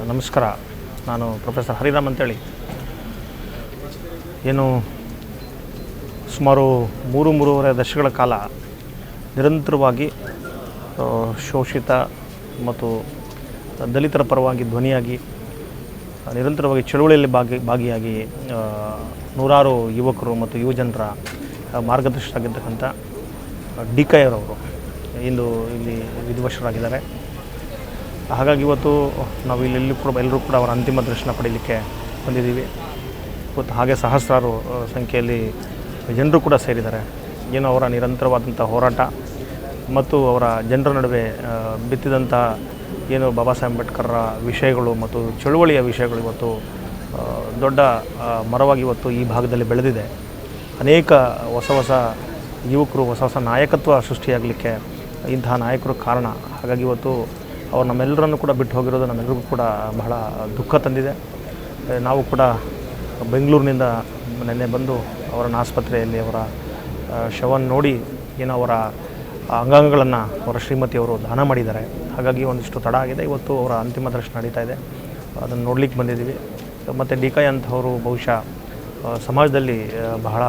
ನಮಸ್ಕಾರ. ನಾನು ಪ್ರೊಫೆಸರ್ ಹರಿರಾಮ್ ಅಂತೇಳಿ ಏನು ಸುಮಾರು 3-3.5 ದಶಕಗಳ ಕಾಲ ನಿರಂತರವಾಗಿ ಶೋಷಿತ ಮತ್ತು ದಲಿತರ ಪರವಾಗಿ ಧ್ವನಿಯಾಗಿ ನಿರಂತರವಾಗಿ ಚಳುವಳಿಯಲ್ಲಿ ಭಾಗಿಯಾಗಿ ನೂರಾರು ಯುವಕರು ಮತ್ತು ಯುವಜನರ ಮಾರ್ಗದರ್ಶಕರಾಗಿರ್ತಕ್ಕಂಥ DK ಅವರವರು ಇಂದು ಇಲ್ಲಿ ವಿಧಿವಶರಾಗಿದ್ದಾರೆ. ಹಾಗಾಗಿ ಇವತ್ತು ನಾವು ಎಲ್ಲರೂ ಕೂಡ ಅವರ ಅಂತಿಮ ದರ್ಶನ ಪಡೀಲಿಕ್ಕೆ ಬಂದಿದ್ದೀವಿ. ಇವತ್ತು ಹಾಗೆ ಸಹಸ್ರಾರು ಸಂಖ್ಯೆಯಲ್ಲಿ ಜನರು ಕೂಡ ಸೇರಿದ್ದಾರೆ. ಏನು ಅವರ ನಿರಂತರವಾದಂಥ ಹೋರಾಟ ಮತ್ತು ಅವರ ಜನರ ನಡುವೆ ಬಿತ್ತಿದಂಥ ಏನು ಬಾಬಾ ಸಾಹೇಬ್ ಅಂಬೇಡ್ಕರ್ರ ವಿಷಯಗಳು ಮತ್ತು ಚಳುವಳಿಯ ವಿಷಯಗಳು ಇವತ್ತು ದೊಡ್ಡ ಮರವಾಗಿ ಇವತ್ತು ಈ ಭಾಗದಲ್ಲಿ ಬೆಳೆದಿದೆ. ಅನೇಕ ಹೊಸ ಯುವಕರು ಹೊಸ ನಾಯಕತ್ವ ಸೃಷ್ಟಿಯಾಗಲಿಕ್ಕೆ ಇಂತಹ ನಾಯಕರು ಕಾರಣ. ಹಾಗಾಗಿ ಇವತ್ತು ಅವರು ನಮ್ಮೆಲ್ಲರನ್ನು ಕೂಡ ಬಿಟ್ಟು ಹೋಗಿರೋದು ನಮ್ಮೆಲ್ಲರಿಗೂ ಕೂಡ ಬಹಳ ದುಃಖ ತಂದಿದೆ. ನಾವು ಕೂಡ ಬೆಂಗಳೂರಿನಿಂದ ನಿನ್ನೆ ಬಂದು ಅವರನ್ನು ಆಸ್ಪತ್ರೆಯಲ್ಲಿ ಅವರ ಶವವನ್ನು ನೋಡಿ ಏನು ಅವರ ಅಂಗಾಂಗಗಳನ್ನು ಅವರ ಶ್ರೀಮತಿಯವರು ದಾನ ಮಾಡಿದ್ದಾರೆ. ಹಾಗಾಗಿ ಒಂದಿಷ್ಟು ತಡ ಆಗಿದೆ. ಇವತ್ತು ಅವರ ಅಂತಿಮ ದರ್ಶನ ನಡೀತಾ ಇದೆ. ಅದನ್ನು ನೋಡಲಿಕ್ಕೆ ಬಂದಿದ್ದೀವಿ. ಮತ್ತು DK ಅಂತವರು ಬಹುಶಃ ಸಮಾಜದಲ್ಲಿ ಬಹಳ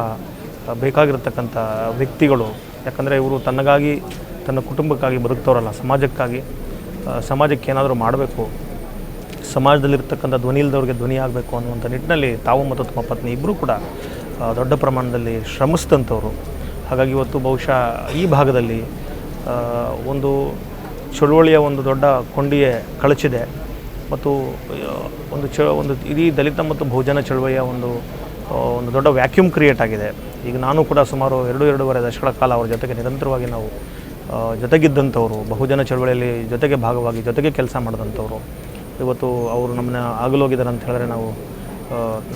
ಬೇಕಾಗಿರತಕ್ಕಂಥ ವ್ಯಕ್ತಿಗಳು. ಯಾಕಂದರೆ ಇವರು ತನ್ನಗಾಗಿ ತನ್ನ ಕುಟುಂಬಕ್ಕಾಗಿ ಬದುಕ್ತವರಲ್ಲ, ಸಮಾಜಕ್ಕೆ ಏನಾದರೂ ಮಾಡಬೇಕು, ಸಮಾಜದಲ್ಲಿರ್ತಕ್ಕಂಥ ಧ್ವನಿ ಇಲ್ಲದವ್ರಿಗೆ ಧ್ವನಿ ಆಗಬೇಕು ಅನ್ನುವಂಥ ನಿಟ್ಟಿನಲ್ಲಿ ತಾವು ಮತ್ತು ತಮ್ಮ ಪತ್ನಿ ಇಬ್ಬರೂ ಕೂಡ ದೊಡ್ಡ ಪ್ರಮಾಣದಲ್ಲಿ ಶ್ರಮಿಸಿದಂಥವ್ರು. ಹಾಗಾಗಿ ಇವತ್ತು ಬಹುಶಃ ಈ ಭಾಗದಲ್ಲಿ ಒಂದು ಚಳುವಳಿಯ ಒಂದು ದೊಡ್ಡ ಕೊಂಡಿಯೇ ಕಳಚಿದೆ ಮತ್ತು ಒಂದು ಇಡೀ ದಲಿತ ಮತ್ತು ಬಹುಜನ ಚಳುವಳಿಯ ಒಂದು ದೊಡ್ಡ ವ್ಯಾಕ್ಯೂಮ್ ಕ್ರಿಯೇಟ್ ಆಗಿದೆ. ಈಗ ನಾನು ಕೂಡ ಸುಮಾರು 2-2.5 ದಶಕಗಳ ಕಾಲ ಅವರ ಜೊತೆಗೆ ನಿರಂತರವಾಗಿ ನಾವು ಜೊತೆಗಿದ್ದಂಥವ್ರು, ಬಹುಜನ ಚಳವಳಿಯಲ್ಲಿ ಜೊತೆಗೆ ಕೆಲಸ ಮಾಡಿದಂಥವ್ರು. ಇವತ್ತು ಅವರು ನಮ್ಮನ್ನ ಆಗಲೋಗಿದ್ದಾರೆ ಅಂತ ಹೇಳಿದ್ರೆ ನಾವು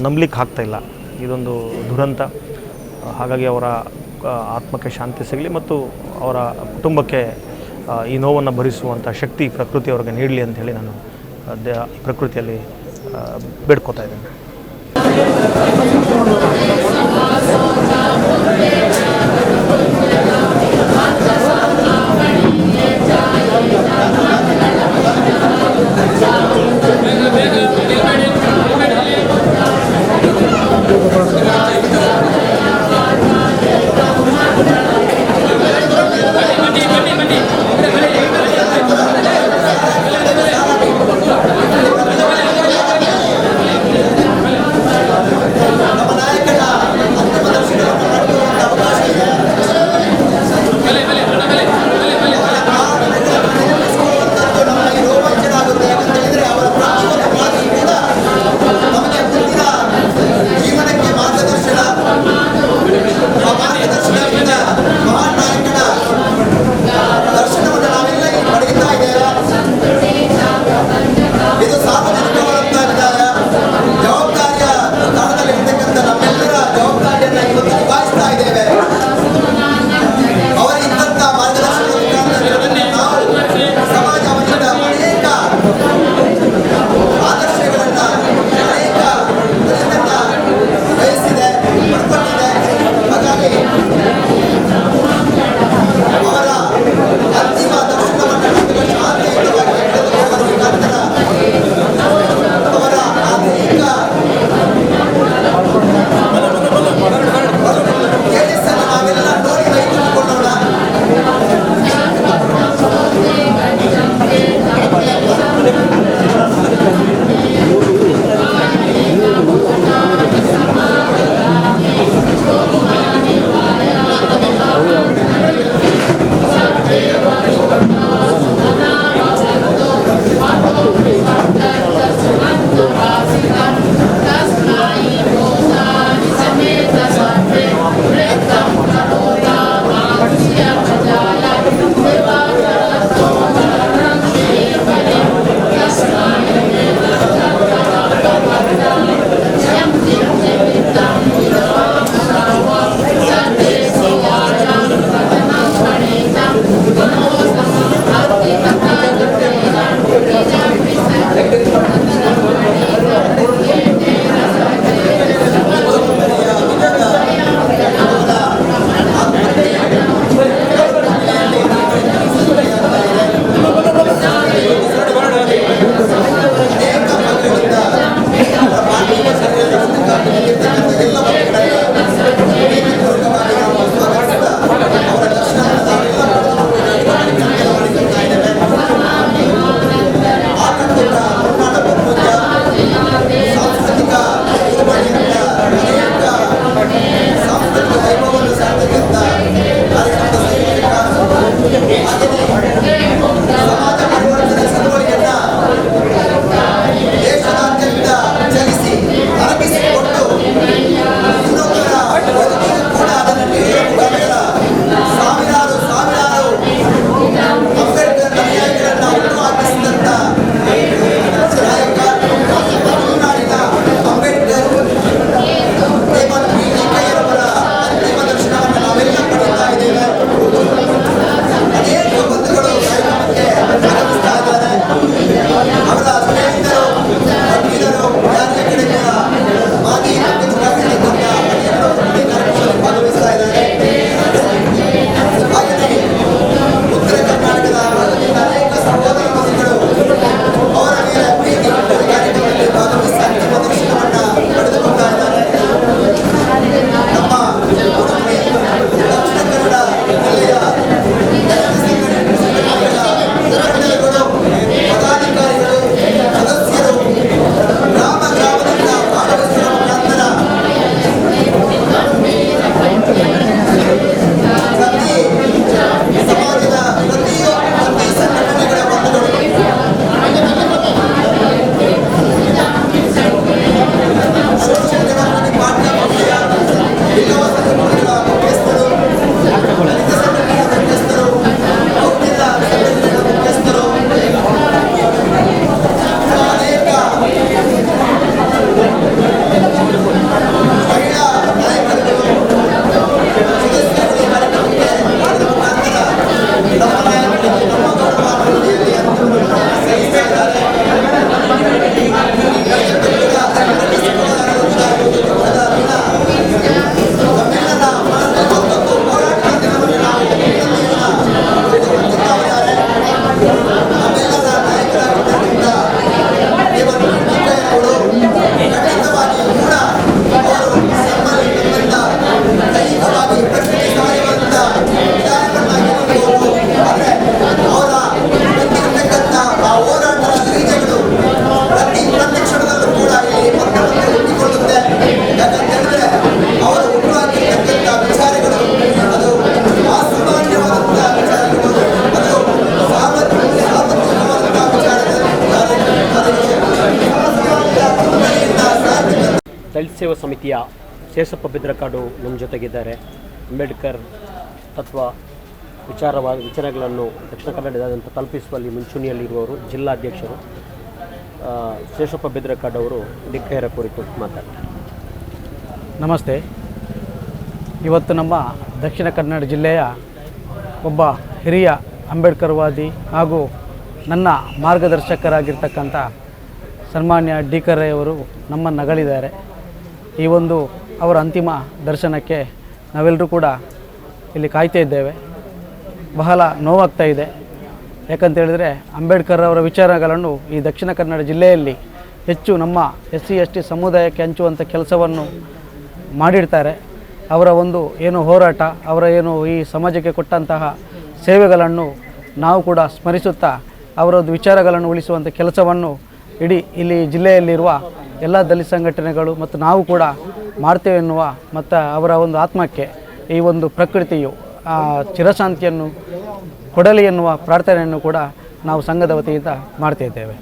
ನಂಬಲಿಕ್ಕೆ ಆಗ್ತಾಯಿಲ್ಲ. ಇದೊಂದು ದುರಂತ. ಹಾಗಾಗಿ ಅವರ ಆತ್ಮಕ್ಕೆ ಶಾಂತಿ ಸಿಗಲಿ ಮತ್ತು ಅವರ ಕುಟುಂಬಕ್ಕೆ ಈ ನೋವನ್ನು ಭರಿಸುವಂಥ ಶಕ್ತಿ ಪ್ರಕೃತಿ ಅವ್ರಿಗೆ ನೀಡಲಿ ಅಂಥೇಳಿ ನಾನು ಪ್ರಕೃತಿಯಲ್ಲಿ ಬೇಡ್ಕೋತಾ ಇದ್ದೇನೆ. ದಲಿತ ಸೇವಾ ಸಮಿತಿಯ ಶೇಷಪ್ಪ ಬಿದ್ರಕಾಡು ನಮ್ಮ ಜೊತೆಗಿದ್ದಾರೆ. ಅಂಬೇಡ್ಕರ್ ತತ್ವ ವಿಚಾರಗಳನ್ನು ದಕ್ಷಿಣ ಕನ್ನಡದಾದ್ಯಂತ ತಲುಪಿಸುವಲ್ಲಿ ಮುಂಚೂಣಿಯಲ್ಲಿರುವವರು ಜಿಲ್ಲಾಧ್ಯಕ್ಷರು ಶೇಷಪ್ಪ ಬಿದ್ರಕಾಡು ಅವರು ಧಿಕ್ಕಾರ ಕುರಿತು ಮಾತಾಡ್ತಾರೆ. ನಮಸ್ತೆ. ಇವತ್ತು ನಮ್ಮ ದಕ್ಷಿಣ ಕನ್ನಡ ಜಿಲ್ಲೆಯ ಒಬ್ಬ ಹಿರಿಯ ಅಂಬೇಡ್ಕರ್ವಾದಿ ಹಾಗೂ ನನ್ನ ಮಾರ್ಗದರ್ಶಕರಾಗಿರ್ತಕ್ಕಂಥ ಸನ್ಮಾನ್ಯ ಡಿ ಕೆ ರೈಯವರು ನಮ್ಮನ್ನು ನಗಲಿದ್ದಾರೆ. ಈ ಒಂದು ಅವರ ಅಂತಿಮ ದರ್ಶನಕ್ಕೆ ನಾವೆಲ್ಲರೂ ಕೂಡ ಇಲ್ಲಿ ಕಾಯ್ತಾ ಇದ್ದೇವೆ. ಬಹಳ ನೋವಾಗ್ತಾ ಇದೆ. ಯಾಕಂತೇಳಿದರೆ ಅಂಬೇಡ್ಕರ್ ಅವರ ವಿಚಾರಗಳನ್ನು ಈ ದಕ್ಷಿಣ ಕನ್ನಡ ಜಿಲ್ಲೆಯಲ್ಲಿ ಹೆಚ್ಚು ನಮ್ಮ SC/ST ಸಮುದಾಯಕ್ಕೆ ಹಂಚುವಂಥ ಕೆಲಸವನ್ನು ಮಾಡಿರ್ತಾರೆ. ಅವರ ಒಂದು ಏನು ಹೋರಾಟ, ಅವರ ಏನು ಈ ಸಮಾಜಕ್ಕೆ ಕೊಟ್ಟಂತಹ ಸೇವೆಗಳನ್ನು ನಾವು ಕೂಡ ಸ್ಮರಿಸುತ್ತಾ ಅವರದ್ದು ವಿಚಾರಗಳನ್ನು ಉಳಿಸುವಂಥ ಕೆಲಸವನ್ನು ಇಡೀ ಇಲ್ಲಿ ಜಿಲ್ಲೆಯಲ್ಲಿರುವ ಎಲ್ಲ ದಲಿತ ಸಂಘಟನೆಗಳು ಮತ್ತು ನಾವು ಕೂಡ ಮಾಡ್ತೇವೆ ಎನ್ನುವ ಮತ್ತು ಅವರ ಒಂದು ಆತ್ಮಕ್ಕೆ ಈ ಒಂದು ಪ್ರಕೃತಿಯು ಚಿರಶಾಂತಿಯನ್ನು ಕೊಡಲಿ ಎನ್ನುವ ಪ್ರಾರ್ಥನೆಯನ್ನು ಕೂಡ ನಾವು ಸಂಘದ ವತಿಯಿಂದ ಮಾಡ್ತಾ ಇದ್ದೇವೆ.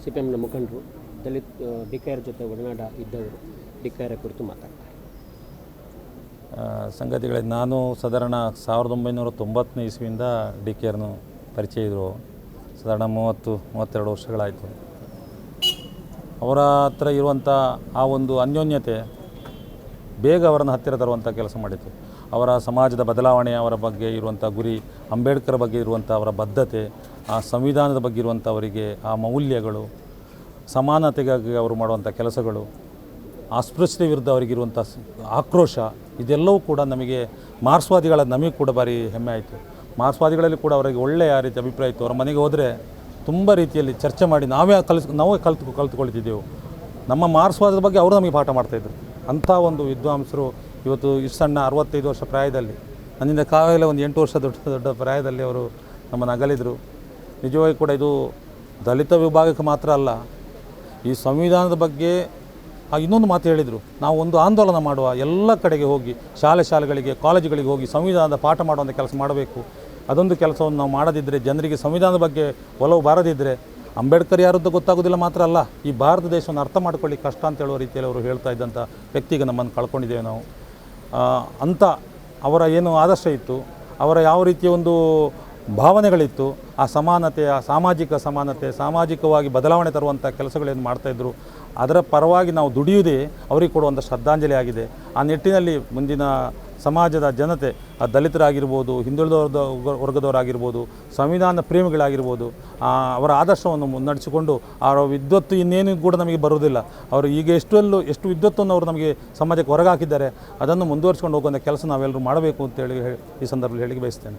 CPMನ ಮುಖಂಡರು ದಲಿತ ಡಿಕೆಆರ್ ಜೊತೆ ಒಡನಾಟ ಇದ್ದವರು ಡಿಕೆಆರ್ ಕುರಿತು ಮಾತಾಡ್ತಾರೆ. ಸಂಗತಿಗಳೇ, ನಾನು ಸಾಧಾರಣ 1990ನೇ ಇಸ್ವಿಯಿಂದ ಡಿಕೆಆರ್ನು ಪರಿಚಯ ಇದ್ದರು. ಸಾಧಾರಣ 30-32 ವರ್ಷಗಳಾಯಿತು. ಅವರ ಹತ್ರ ಇರುವಂಥ ಆ ಒಂದು ಅನ್ಯೋನ್ಯತೆ ಬೇಗ ಅವರನ್ನು ಹತ್ತಿರ ತರುವಂಥ ಕೆಲಸ ಮಾಡಿತ್ತು. ಅವರ ಸಮಾಜದ ಬದಲಾವಣೆ, ಅವರ ಬಗ್ಗೆ ಇರುವಂಥ ಗುರಿ, ಅಂಬೇಡ್ಕರ್ ಬಗ್ಗೆ ಇರುವಂಥ ಅವರ ಬದ್ಧತೆ, ಆ ಸಂವಿಧಾನದ ಬಗ್ಗೆ ಇರುವಂಥ ಅವರಿಗೆ ಆ ಮೌಲ್ಯಗಳು, ಸಮಾನತೆಗಾಗಿ ಅವರು ಮಾಡುವಂಥ ಕೆಲಸಗಳು, ಅಸ್ಪೃಶ್ಯತೆ ವಿರುದ್ಧ ಅವರಿಗಿರುವಂಥ ಆಕ್ರೋಶ, ಇದೆಲ್ಲವೂ ಕೂಡ ನಮಗೆ ನಮಗೆ ಕೂಡ ಭಾರಿ ಹೆಮ್ಮೆ ಆಯಿತು. ಮಾರ್ಕ್ಸ್ವಾದಿಗಳಲ್ಲಿ ಕೂಡ ಅವರಿಗೆ ಒಳ್ಳೆಯ ರೀತಿ ಅಭಿಪ್ರಾಯ ಇತ್ತು. ಅವರ ಮನೆಗೆ ಹೋದರೆ ತುಂಬ ರೀತಿಯಲ್ಲಿ ಚರ್ಚೆ ಮಾಡಿ ನಾವೇ ಕಲಿತುಕೊಳ್ತಿದ್ದೆವು. ನಮ್ಮ ಮಾರ್ಕ್ಸ್ವಾದದ ಬಗ್ಗೆ ಅವರು ನಮಗೆ ಪಾಠ ಮಾಡ್ತಾಯಿದ್ರು. ಅಂಥ ಒಂದು ವಿದ್ವಾಂಸರು ಇವತ್ತು ಇಷ್ಟು ಸಣ್ಣ 65 ವರ್ಷ ಪ್ರಾಯದಲ್ಲಿ, ನನ್ನಿಂದ ಕಾವಲೆ ಒಂದು 8 ವರ್ಷ ದೊಡ್ಡ ಪ್ರಾಯದಲ್ಲಿ ಅವರು ನಮ್ಮನ್ನು ಅಗಲಿದರು. ನಿಜವಾಗಿ ಕೂಡ ಇದು ದಲಿತ ವಿಭಾಗಕ್ಕೆ ಮಾತ್ರ ಅಲ್ಲ, ಈ ಸಂವಿಧಾನದ ಬಗ್ಗೆ ಇನ್ನೊಂದು ಮಾತು ಹೇಳಿದರು, ನಾವು ಒಂದು ಆಂದೋಲನ ಮಾಡುವ, ಎಲ್ಲ ಕಡೆಗೆ ಹೋಗಿ ಶಾಲೆಗಳಿಗೆ ಕಾಲೇಜುಗಳಿಗೆ ಹೋಗಿ ಸಂವಿಧಾನದ ಪಾಠ ಮಾಡುವಂಥ ಕೆಲಸ ಮಾಡಬೇಕು. ಅದೊಂದು ಕೆಲಸವನ್ನು ನಾವು ಮಾಡದಿದ್ದರೆ, ಜನರಿಗೆ ಸಂವಿಧಾನದ ಬಗ್ಗೆ ಒಲವು ಬಾರದಿದ್ದರೆ ಅಂಬೇಡ್ಕರ್ ಯಾರದ್ದು ಗೊತ್ತಾಗೋದಿಲ್ಲ ಮಾತ್ರ ಅಲ್ಲ, ಈ ಭಾರತ ದೇಶವನ್ನು ಅರ್ಥ ಮಾಡ್ಕೊಳ್ಳಿಕ್ಕೆ ಕಷ್ಟ ಅಂತ ಹೇಳುವ ರೀತಿಯಲ್ಲಿ ಅವರು ಹೇಳ್ತಾ ಇದ್ದಂಥ ವ್ಯಕ್ತಿಗೆ ನಮ್ಮನ್ನು ಕಳ್ಕೊಂಡಿದ್ದೇವೆ ನಾವು. ಅಂಥ ಅವರ ಏನು ಆದರ್ಶ ಇತ್ತು, ಅವರ ಯಾವ ರೀತಿಯ ಒಂದು ಭಾವನೆಗಳಿತ್ತು, ಆ ಸಮಾನತೆ, ಆ ಸಾಮಾಜಿಕ ಸಮಾನತೆ, ಸಾಮಾಜಿಕವಾಗಿ ಬದಲಾವಣೆ ತರುವಂಥ ಕೆಲಸಗಳೇನು ಮಾಡ್ತಾಯಿದ್ರು, ಅದರ ಪರವಾಗಿ ನಾವು ದುಡಿಯುವುದೇ ಅವರಿಗೆ ಕೊಡುವಂಥ ಶ್ರದ್ಧಾಂಜಲಿ ಆಗಿದೆ. ಆ ನಿಟ್ಟಿನಲ್ಲಿ ಮುಂದಿನ ಸಮಾಜದ ಜನತೆ, ಆ ದಲಿತರಾಗಿರ್ಬೋದು, ಹಿಂದುಳಿದ ವರ್ಗದವರಾಗಿರ್ಬೋದು, ಸಂವಿಧಾನ ಪ್ರೇಮಿಗಳಾಗಿರ್ಬೋದು, ಅವರ ಆದರ್ಶವನ್ನು ಮುನ್ನಡೆಸಿಕೊಂಡು ಅವರ ವಿದ್ವತ್ತು ಇನ್ನೇನು ಕೂಡ ನಮಗೆ ಬರುವುದಿಲ್ಲ. ಅವರು ಈಗ ಎಷ್ಟು ವಿದ್ವತ್ತನ್ನು ಅವರು ನಮಗೆ ಸಮಾಜಕ್ಕೆ ಹೊರಗಾಕಿದ್ದಾರೆ, ಅದನ್ನು ಮುಂದುವರಿಸಿಕೊಂಡು ಹೋಗುವಂಥ ಕೆಲಸ ನಾವೆಲ್ಲರೂ ಮಾಡಬೇಕು ಅಂತೇಳಿ ಈ ಸಂದರ್ಭದಲ್ಲಿ ಹೇಳಿಕೆ ಬಯಸ್ತೇನೆ.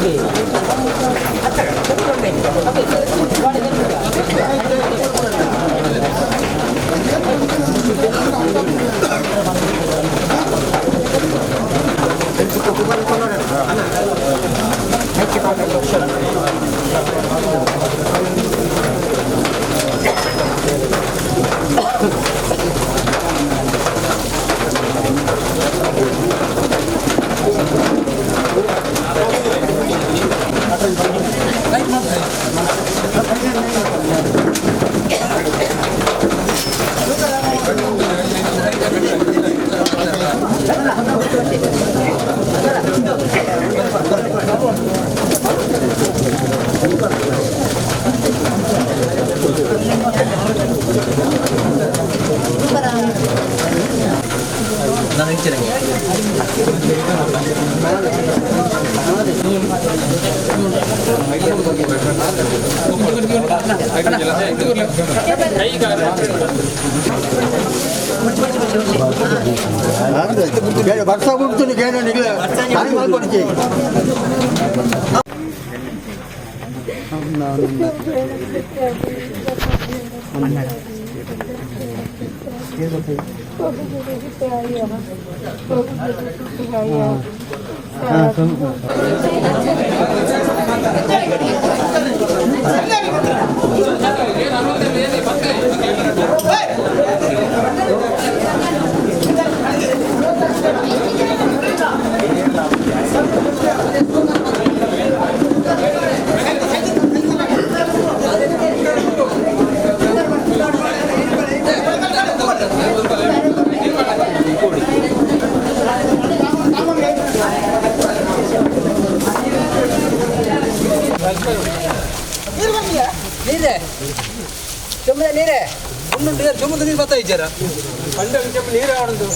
Oke. ವರ್ಷ ಬಿಡ್ತೀನಿ ಏನು ಮಾಡ್ಕೊಡ್ತೀವಿ. ನೀರೇ ಚುಮ್ಮನೆ ನೀರೇ ಒಮ್ಮೆ ಚುಮ್ಮದ ನೀರು ಬರ್ತಾ ಇದ್ದಾರ ಪಂಡ ನೀರು ಆಡೋದು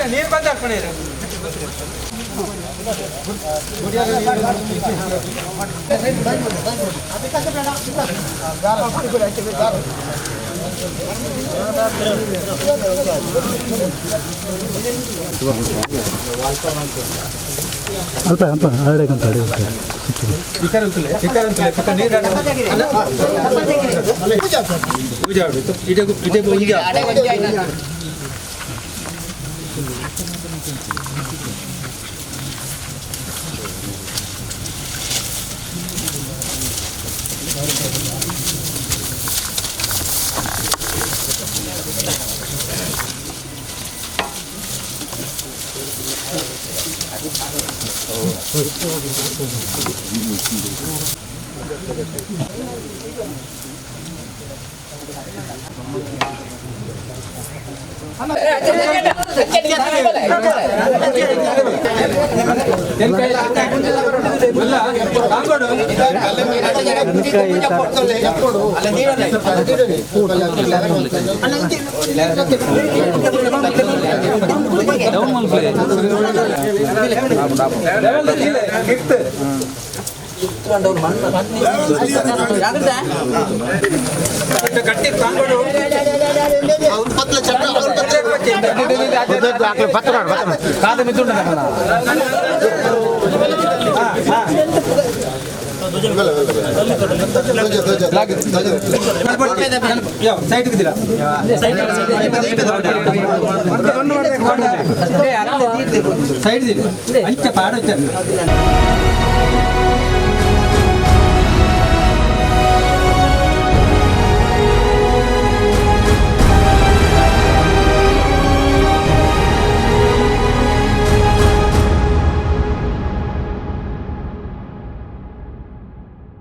ನೀರು ಬಂದ ಅಲ್ಪ ಹರಡಕ್ಕಂತ ಕಟ್ಟಿ ತಾಂಗೋಡು ಕಾದ ಮಿದ್ದುಂಡ ಸೈಡ್ ಸೈಡ್ ಅಂಚ ಪಾಡ